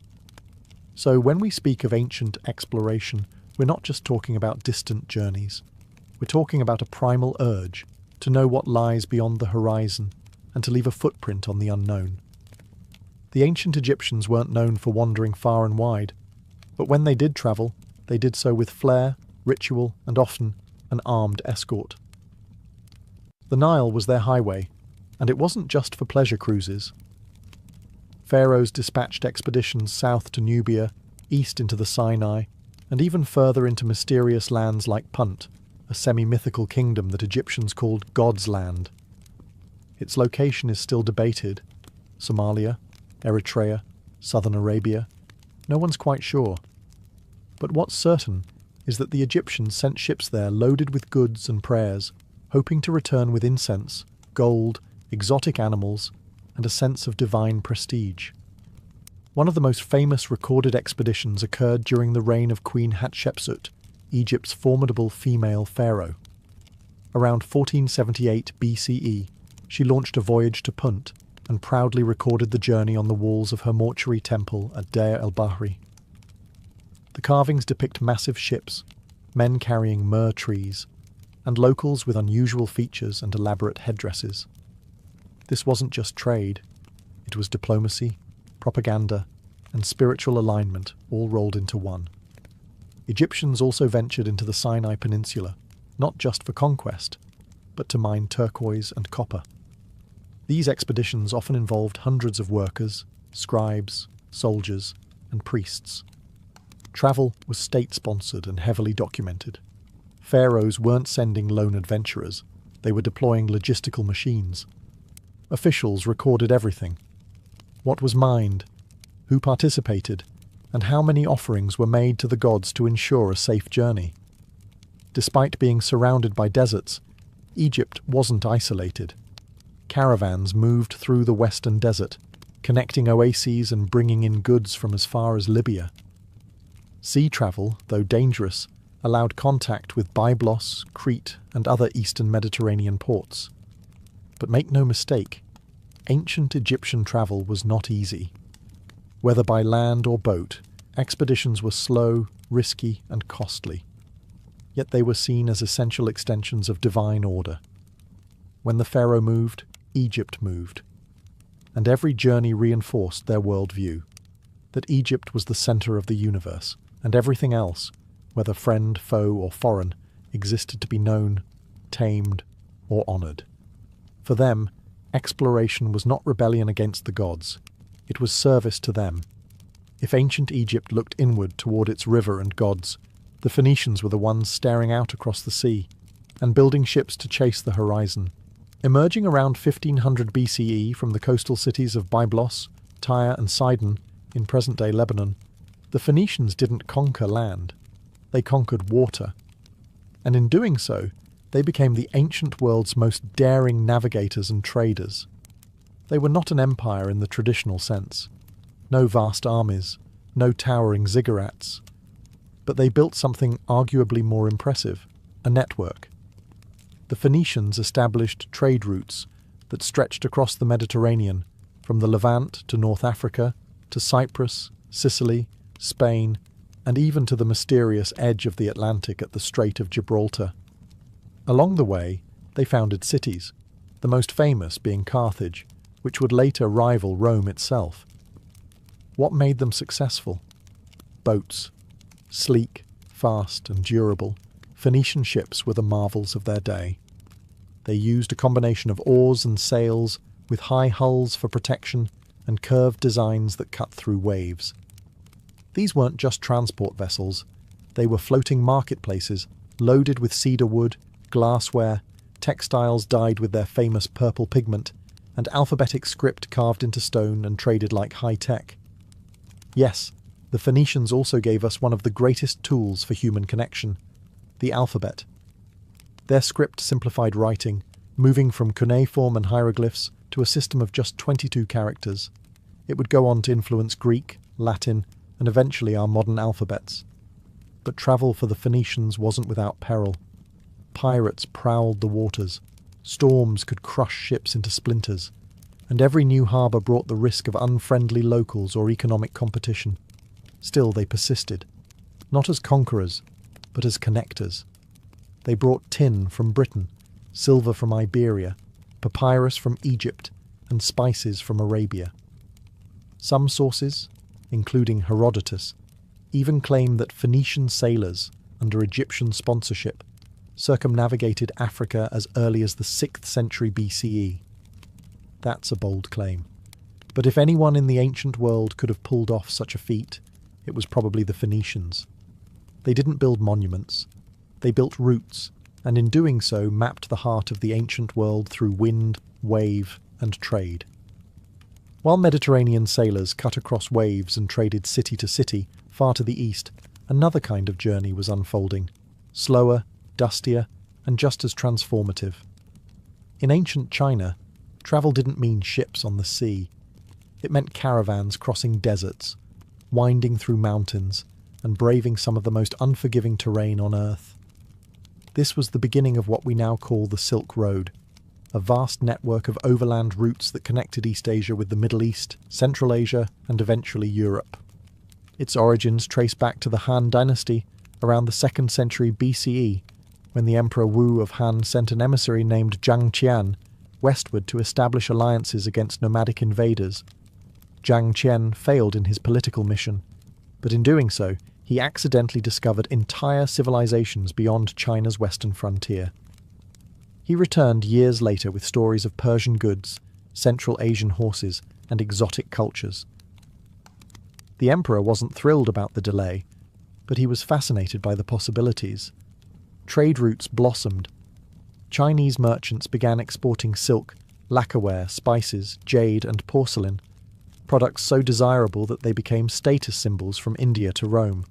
So when we speak of ancient exploration, we're not just talking about distant journeys. We're talking about a primal urge to know what lies beyond the horizon and to leave a footprint on the unknown. The ancient Egyptians weren't known for wandering far and wide, but when they did travel, they did so with flair, ritual, and often an armed escort. The Nile was their highway, and it wasn't just for pleasure cruises. Pharaohs dispatched expeditions south to Nubia, east into the Sinai, and even further into mysterious lands like Punt, a semi-mythical kingdom that Egyptians called God's Land. Its location is still debated. Somalia, Eritrea, southern Arabia. No one's quite sure. But what's certain is that the Egyptians sent ships there loaded with goods and prayers, hoping to return with incense, gold, exotic animals, and a sense of divine prestige. One of the most famous recorded expeditions occurred during the reign of Queen Hatshepsut, Egypt's formidable female pharaoh. Around 1478 BCE, she launched a voyage to Punt and proudly recorded the journey on the walls of her mortuary temple at Deir el-Bahri. The carvings depict massive ships, men carrying myrrh trees, and locals with unusual features and elaborate headdresses. This wasn't just trade, it was diplomacy, propaganda, and spiritual alignment all rolled into one. Egyptians also ventured into the Sinai Peninsula, not just for conquest, but to mine turquoise and copper. These expeditions often involved hundreds of workers, scribes, soldiers, and priests. Travel was state-sponsored and heavily documented. Pharaohs weren't sending lone adventurers, they were deploying logistical machines. Officials recorded everything. What was mined, who participated, and how many offerings were made to the gods to ensure a safe journey. Despite being surrounded by deserts, Egypt wasn't isolated. Caravans moved through the western desert, connecting oases and bringing in goods from as far as Libya. Sea travel, though dangerous, allowed contact with Byblos, Crete, and other eastern Mediterranean ports. But make no mistake, ancient Egyptian travel was not easy. Whether by land or boat, expeditions were slow, risky, and costly. Yet they were seen as essential extensions of divine order. When the pharaoh moved, Egypt moved. And every journey reinforced their worldview, that Egypt was the center of the universe, and everything else, whether friend, foe, or foreign, existed to be known, tamed, or honored. For them, exploration was not rebellion against the gods, it was service to them. If ancient Egypt looked inward toward its river and gods, the Phoenicians were the ones staring out across the sea, and building ships to chase the horizon. Emerging around 1500 BCE from the coastal cities of Byblos, Tyre, and Sidon, in present-day Lebanon, the Phoenicians didn't conquer land, they conquered water. And in doing so, they became the ancient world's most daring navigators and traders. They were not an empire in the traditional sense. No vast armies, no towering ziggurats. But they built something arguably more impressive, a network. The Phoenicians established trade routes that stretched across the Mediterranean, from the Levant to North Africa, to Cyprus, Sicily, Spain, and even to the mysterious edge of the Atlantic at the Strait of Gibraltar. Along the way, they founded cities, the most famous being Carthage, which would later rival Rome itself. What made them successful? Boats. Sleek, fast, and durable, Phoenician ships were the marvels of their day. They used a combination of oars and sails, with high hulls for protection and curved designs that cut through waves. These weren't just transport vessels, they were floating marketplaces loaded with cedar wood, glassware, textiles dyed with their famous purple pigment, and alphabetic script carved into stone and traded like high-tech. Yes, the Phoenicians also gave us one of the greatest tools for human connection, the alphabet. Their script simplified writing, moving from cuneiform and hieroglyphs to a system of just 22 characters. It would go on to influence Greek, Latin, and eventually our modern alphabets. But travel for the Phoenicians wasn't without peril. Pirates prowled the waters, storms could crush ships into splinters, and every new harbour brought the risk of unfriendly locals or economic competition. Still they persisted, not as conquerors, but as connectors. They brought tin from Britain, silver from Iberia, papyrus from Egypt, and spices from Arabia. Some sources, including Herodotus, even claim that Phoenician sailors, under Egyptian sponsorship, circumnavigated Africa as early as the 6th century BCE. That's a bold claim. But if anyone in the ancient world could have pulled off such a feat, it was probably the Phoenicians. They didn't build monuments. They built routes, and in doing so mapped the heart of the ancient world through wind, wave, and trade. While Mediterranean sailors cut across waves and traded city to city, far to the east, another kind of journey was unfolding, slower, dustier, and just as transformative. In ancient China, travel didn't mean ships on the sea. It meant caravans crossing deserts, winding through mountains, and braving some of the most unforgiving terrain on Earth. This was the beginning of what we now call the Silk Road, a vast network of overland routes that connected East Asia with the Middle East, Central Asia, and eventually Europe. Its origins trace back to the Han Dynasty around the 2nd century BCE, when the Emperor Wu of Han sent an emissary named Zhang Qian westward to establish alliances against nomadic invaders. Zhang Qian failed in his political mission, but in doing so, he accidentally discovered entire civilizations beyond China's western frontier. He returned years later with stories of Persian goods, Central Asian horses, and exotic cultures. The emperor wasn't thrilled about the delay, but he was fascinated by the possibilities. Trade routes blossomed. Chinese merchants began exporting silk, lacquerware, spices, jade, and porcelain, products so desirable that they became status symbols from India to Rome.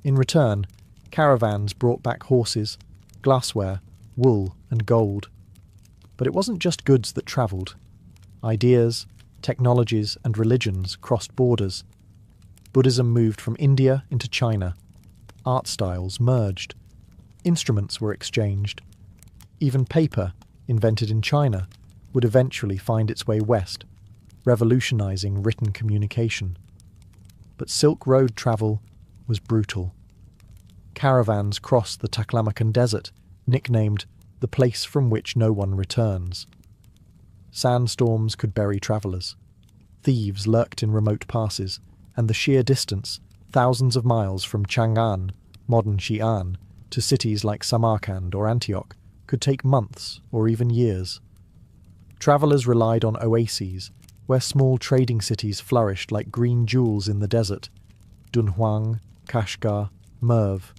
In return, caravans brought back horses, glassware, wool, and gold. But it wasn't just goods that travelled. Ideas, technologies, and religions crossed borders. Buddhism moved from India into China. Art styles merged. Instruments were exchanged. Even paper, invented in China, would eventually find its way west, revolutionizing written communication. But Silk Road travel was brutal. Caravans crossed the Taklamakan Desert, nicknamed the place from which no one returns. Sandstorms could bury travellers. Thieves lurked in remote passes, and the sheer distance, thousands of miles from Chang'an, modern Xi'an, to cities like Samarkand or Antioch, could take months or even years. Travellers relied on oases, where small trading cities flourished like green jewels in the desert: Dunhuang, Kashgar, Merv.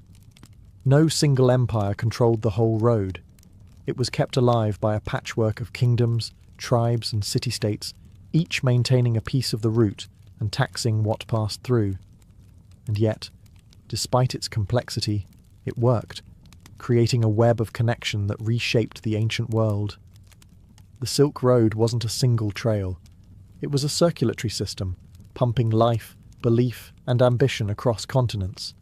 No single empire controlled the whole road. It was kept alive by a patchwork of kingdoms, tribes, and city-states, each maintaining a piece of the route and taxing what passed through. And yet, despite its complexity, it worked, creating a web of connection that reshaped the ancient world. The Silk Road wasn't a single trail. It was a circulatory system, pumping life, belief, and ambition across continents.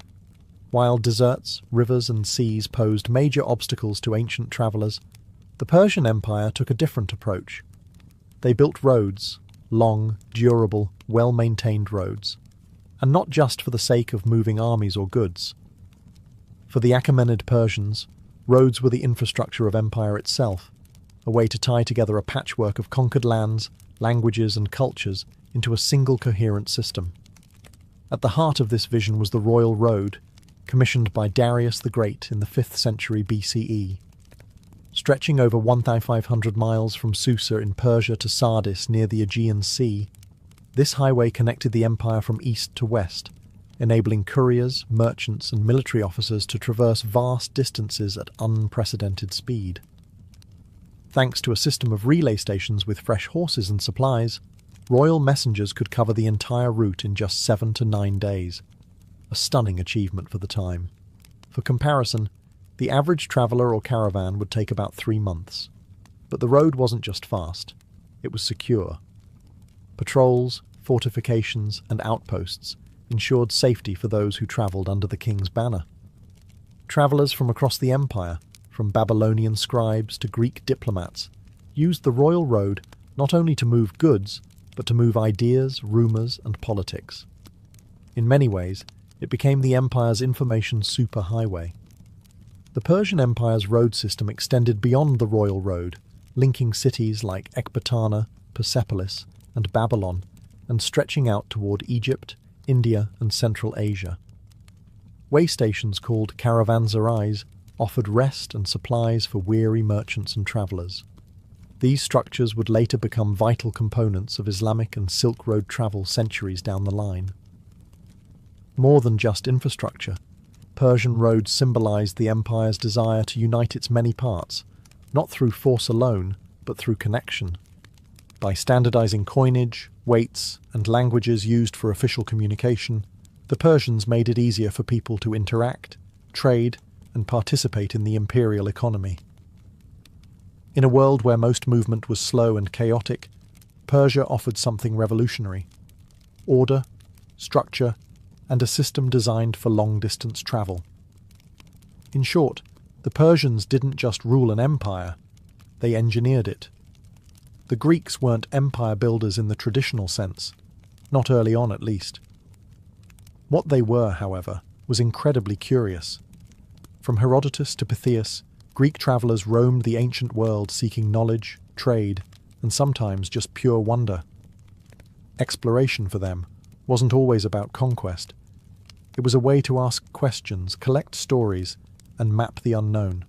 While deserts, rivers, and seas posed major obstacles to ancient travellers, the Persian Empire took a different approach. They built roads, long, durable, well-maintained roads, and not just for the sake of moving armies or goods. For the Achaemenid Persians, roads were the infrastructure of empire itself. a way to tie together a patchwork of conquered lands, languages, and cultures into a single coherent system. At the heart of this vision was the Royal Road, commissioned by Darius the Great in the 5th century BCE. Stretching over 1,500 miles from Susa in Persia to Sardis near the Aegean Sea, this highway connected the empire from east to west, enabling couriers, merchants, and military officers to traverse vast distances at unprecedented speed. Thanks to a system of relay stations with fresh horses and supplies, royal messengers could cover the entire route in just 7 to 9 days, a stunning achievement for the time. For comparison, the average traveller or caravan would take about 3 months. But the road wasn't just fast, it was secure. Patrols, fortifications, and outposts ensured safety for those who travelled under the king's banner. Travellers from across the empire, from Babylonian scribes to Greek diplomats, used the royal road not only to move goods, but to move ideas, rumours, and politics. In many ways, it became the empire's information superhighway. The Persian Empire's road system extended beyond the royal road, linking cities like Ecbatana, Persepolis, and Babylon, and stretching out toward Egypt, India, and Central Asia. Way stations called caravanserais offered rest and supplies for weary merchants and travellers. These structures would later become vital components of Islamic and Silk Road travel centuries down the line. More than just infrastructure, Persian roads symbolized the empire's desire to unite its many parts, not through force alone, but through connection. By standardizing coinage, weights, and languages used for official communication, the Persians made it easier for people to interact, trade, and participate in the imperial economy. In a world where most movement was slow and chaotic, Persia offered something revolutionary: order, structure, and a system designed for long-distance travel. In short, the Persians didn't just rule an empire, they engineered it. The Greeks weren't empire builders in the traditional sense, not early on at least. What they were, however, was incredibly curious. From Herodotus to Pytheas, Greek travellers roamed the ancient world seeking knowledge, trade, and sometimes just pure wonder. Exploration for them wasn't always about conquest. It was a way to ask questions, collect stories, and map the unknown.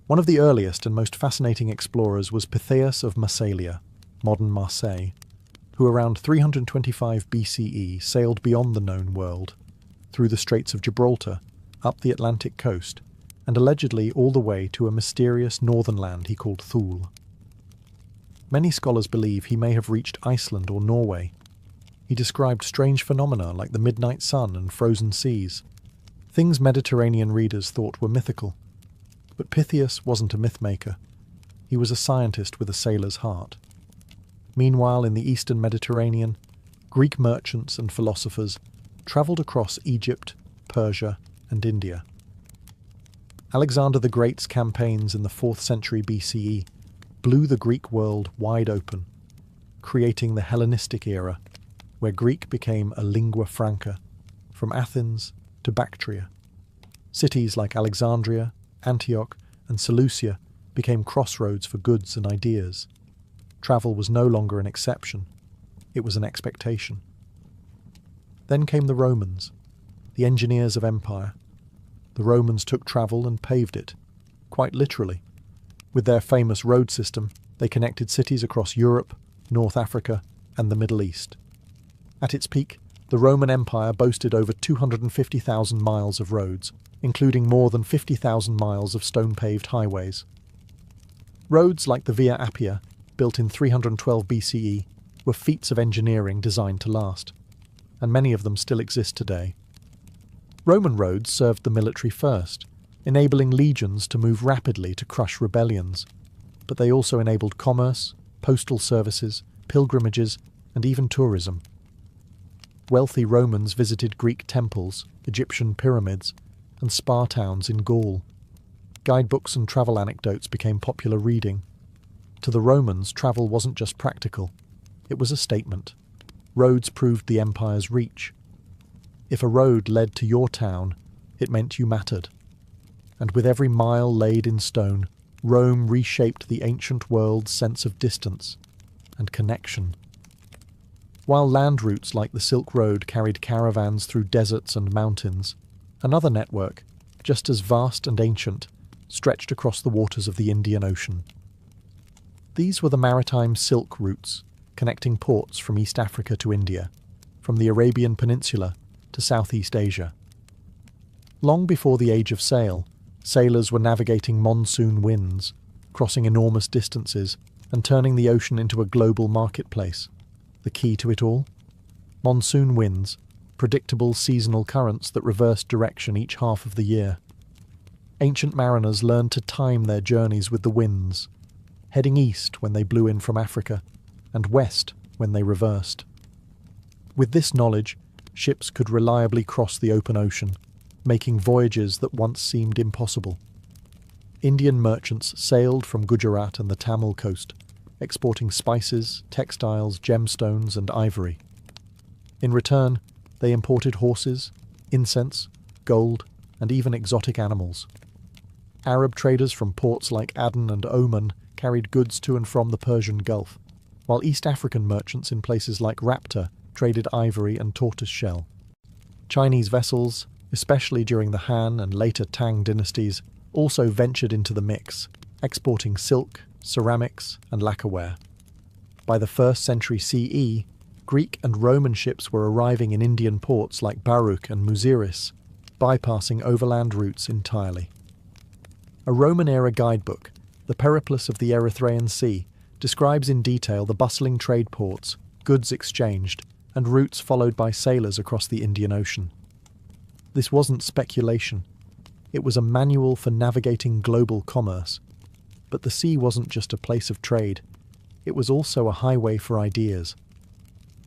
One of the earliest and most fascinating explorers was Pytheas of Massalia, modern Marseille, who around 325 BCE sailed beyond the known world, through the Straits of Gibraltar, up the Atlantic coast, and allegedly all the way to a mysterious northern land he called Thule. Many scholars believe he may have reached Iceland or Norway. He described strange phenomena like the midnight sun and frozen seas, things Mediterranean readers thought were mythical. But Pytheas wasn't a mythmaker. He was a scientist with a sailor's heart. Meanwhile, in the eastern Mediterranean, Greek merchants and philosophers travelled across Egypt, Persia, and India. Alexander the Great's campaigns in the 4th century BCE blew the Greek world wide open, creating the Hellenistic era, where Greek became a lingua franca, from Athens to Bactria. Cities like Alexandria, Antioch, and Seleucia became crossroads for goods and ideas. Travel was no longer an exception, it was an expectation. Then came the Romans, the engineers of empire. The Romans took travel and paved it, quite literally. With their famous road system, they connected cities across Europe, North Africa, and the Middle East. At its peak, the Roman Empire boasted over 250,000 miles of roads, including more than 50,000 miles of stone-paved highways. Roads like the Via Appia, built in 312 BCE, were feats of engineering designed to last, and many of them still exist today. Roman roads served the military first, enabling legions to move rapidly to crush rebellions, but they also enabled commerce, postal services, pilgrimages, and even tourism. Wealthy Romans visited Greek temples, Egyptian pyramids, and spa towns in Gaul. Guidebooks and travel anecdotes became popular reading. To the Romans, travel wasn't just practical, it was a statement. Roads proved the empire's reach. If a road led to your town, it meant you mattered. And with every mile laid in stone, Rome reshaped the ancient world's sense of distance and connection. While land routes like the Silk Road carried caravans through deserts and mountains, another network, just as vast and ancient, stretched across the waters of the Indian Ocean. These were the maritime silk routes, connecting ports from East Africa to India, from the Arabian Peninsula to Southeast Asia. Long before the age of sail, sailors were navigating monsoon winds, crossing enormous distances and turning the ocean into a global marketplace. The key to it all? Monsoon winds, predictable seasonal currents that reversed direction each half of the year. Ancient mariners learned to time their journeys with the winds, heading east when they blew in from Africa, and west when they reversed. With this knowledge, ships could reliably cross the open ocean, making voyages that once seemed impossible. Indian merchants sailed from Gujarat and the Tamil coast, exporting spices, textiles, gemstones, and ivory. In return, they imported horses, incense, gold, and even exotic animals. Arab traders from ports like Aden and Oman carried goods to and from the Persian Gulf, while East African merchants in places like Rapta traded ivory and tortoiseshell. Chinese vessels, especially during the Han and later Tang dynasties, also ventured into the mix, exporting silk, ceramics, and lacquerware. By the 1st century CE, Greek and Roman ships were arriving in Indian ports like Baruch and Muziris, bypassing overland routes entirely. A Roman-era guidebook, The Periplus of the Erythraean Sea, describes in detail the bustling trade ports, goods exchanged, and routes followed by sailors across the Indian Ocean. This wasn't speculation. It was a manual for navigating global commerce. But the sea wasn't just a place of trade. It was also a highway for ideas.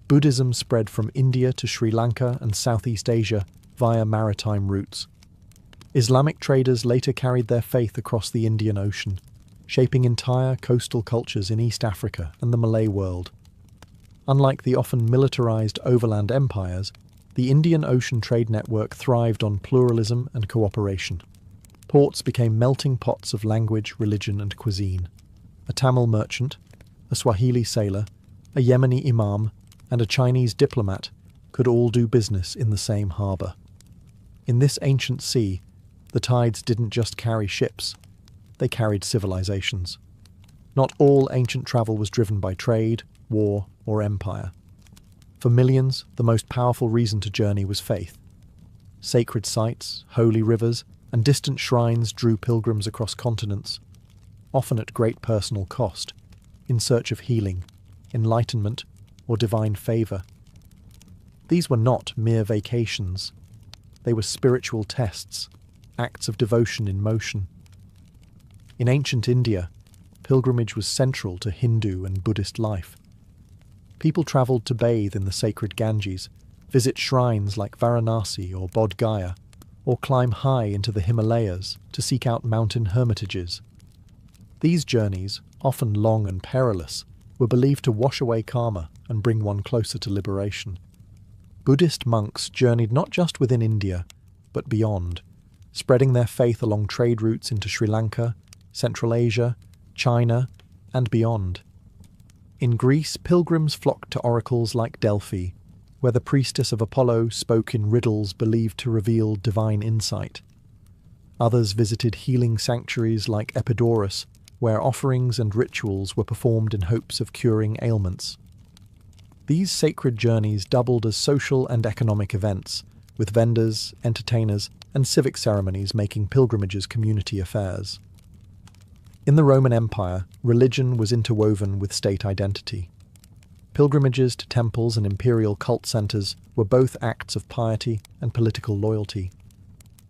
Buddhism spread from India to Sri Lanka and Southeast Asia via maritime routes. Islamic traders later carried their faith across the Indian Ocean, shaping entire coastal cultures in East Africa and the Malay world. Unlike the often militarized overland empires, the Indian Ocean trade network thrived on pluralism and cooperation. Ports became melting pots of language, religion, and cuisine. A Tamil merchant, a Swahili sailor, a Yemeni imam, and a Chinese diplomat could all do business in the same harbour. In this ancient sea, the tides didn't just carry ships, they carried civilizations. Not all ancient travel was driven by trade, war, or empire. For millions, the most powerful reason to journey was faith. Sacred sites, holy rivers, and distant shrines drew pilgrims across continents, often at great personal cost, in search of healing, enlightenment, or divine favour. These were not mere vacations. They were spiritual tests, acts of devotion in motion. In ancient India, pilgrimage was central to Hindu and Buddhist life. People travelled to bathe in the sacred Ganges, visit shrines like Varanasi or Bodh Gaya, or climb high into the Himalayas to seek out mountain hermitages. These journeys, often long and perilous, were believed to wash away karma and bring one closer to liberation. Buddhist monks journeyed not just within India, but beyond, spreading their faith along trade routes into Sri Lanka, Central Asia, China, and beyond. In Greece, pilgrims flocked to oracles like Delphi, where the priestess of Apollo spoke in riddles believed to reveal divine insight. Others visited healing sanctuaries like Epidaurus, where offerings and rituals were performed in hopes of curing ailments. These sacred journeys doubled as social and economic events, with vendors, entertainers, and civic ceremonies making pilgrimages community affairs. In the Roman Empire, religion was interwoven with state identity. Pilgrimages to temples and imperial cult centres were both acts of piety and political loyalty.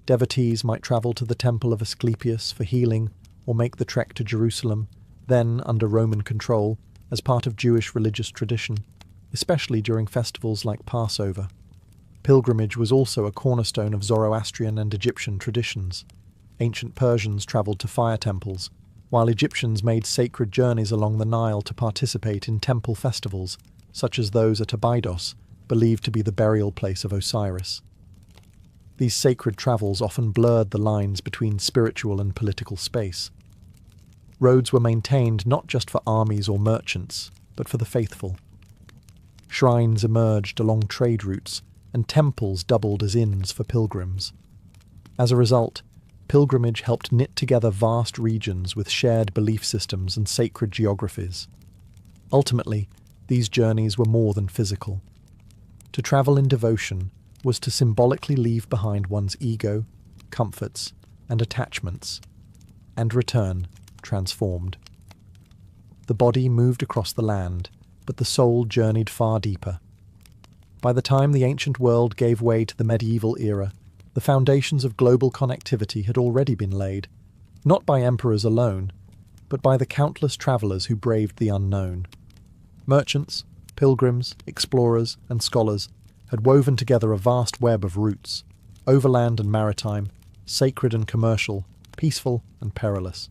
Devotees might travel to the temple of Asclepius for healing or make the trek to Jerusalem, then under Roman control, as part of Jewish religious tradition, especially during festivals like Passover. Pilgrimage was also a cornerstone of Zoroastrian and Egyptian traditions. Ancient Persians travelled to fire temples, while Egyptians made sacred journeys along the Nile to participate in temple festivals, such as those at Abydos, believed to be the burial place of Osiris. These sacred travels often blurred the lines between spiritual and political space. Roads were maintained not just for armies or merchants, but for the faithful. Shrines emerged along trade routes, and temples doubled as inns for pilgrims. As a result, pilgrimage helped knit together vast regions with shared belief systems and sacred geographies. Ultimately, these journeys were more than physical. To travel in devotion was to symbolically leave behind one's ego, comforts, and attachments, and return transformed. The body moved across the land, but the soul journeyed far deeper. By the time the ancient world gave way to the medieval era, the foundations of global connectivity had already been laid, not by emperors alone, but by the countless travellers who braved the unknown. Merchants, pilgrims, explorers, and scholars had woven together a vast web of routes, overland and maritime, sacred and commercial, peaceful and perilous.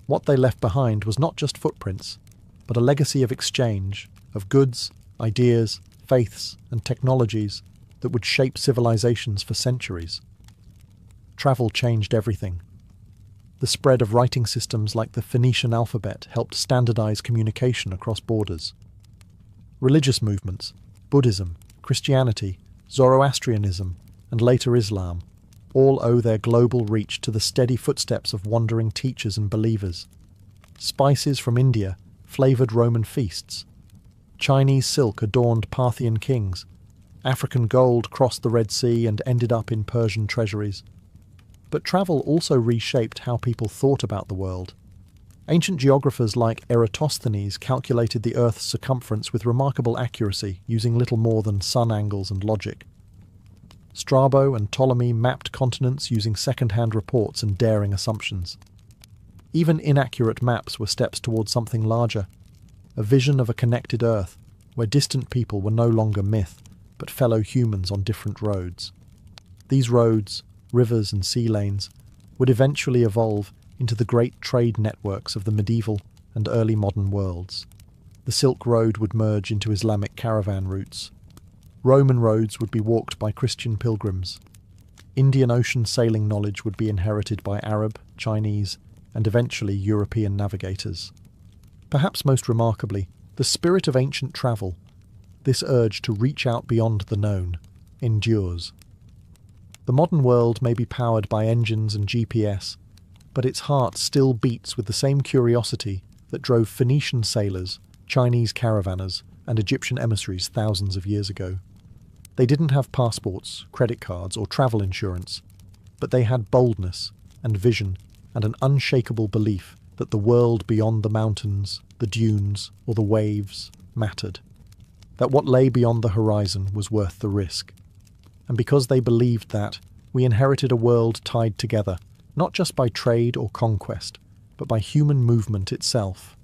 What they left behind was not just footprints, but a legacy of exchange, of goods, ideas, faiths, and technologies that would shape civilizations for centuries. Travel changed everything. The spread of writing systems like the Phoenician alphabet helped standardize communication across borders. Religious movements, Buddhism, Christianity, Zoroastrianism, and later Islam, all owe their global reach to the steady footsteps of wandering teachers and believers. Spices from India flavoured Roman feasts. Chinese silk adorned Parthian kings. African gold crossed the Red Sea and ended up in Persian treasuries. But travel also reshaped how people thought about the world. Ancient geographers like Eratosthenes calculated the Earth's circumference with remarkable accuracy, using little more than sun angles and logic. Strabo and Ptolemy mapped continents using second-hand reports and daring assumptions. Even inaccurate maps were steps towards something larger, a vision of a connected Earth, where distant people were no longer myth, but fellow humans on different roads. These roads, rivers and sea lanes, would eventually evolve into the great trade networks of the medieval and early modern worlds. The Silk Road would merge into Islamic caravan routes. Roman roads would be walked by Christian pilgrims. Indian Ocean sailing knowledge would be inherited by Arab, Chinese, and eventually European navigators. Perhaps most remarkably, the spirit of ancient travel, this urge to reach out beyond the known, endures. The modern world may be powered by engines and GPS, but its heart still beats with the same curiosity that drove Phoenician sailors, Chinese caravanners, and Egyptian emissaries thousands of years ago. They didn't have passports, credit cards, or travel insurance, but they had boldness and vision and an unshakable belief that the world beyond the mountains, the dunes, or the waves mattered, that what lay beyond the horizon was worth the risk. And because they believed that, we inherited a world tied together, not just by trade or conquest, but by human movement itself.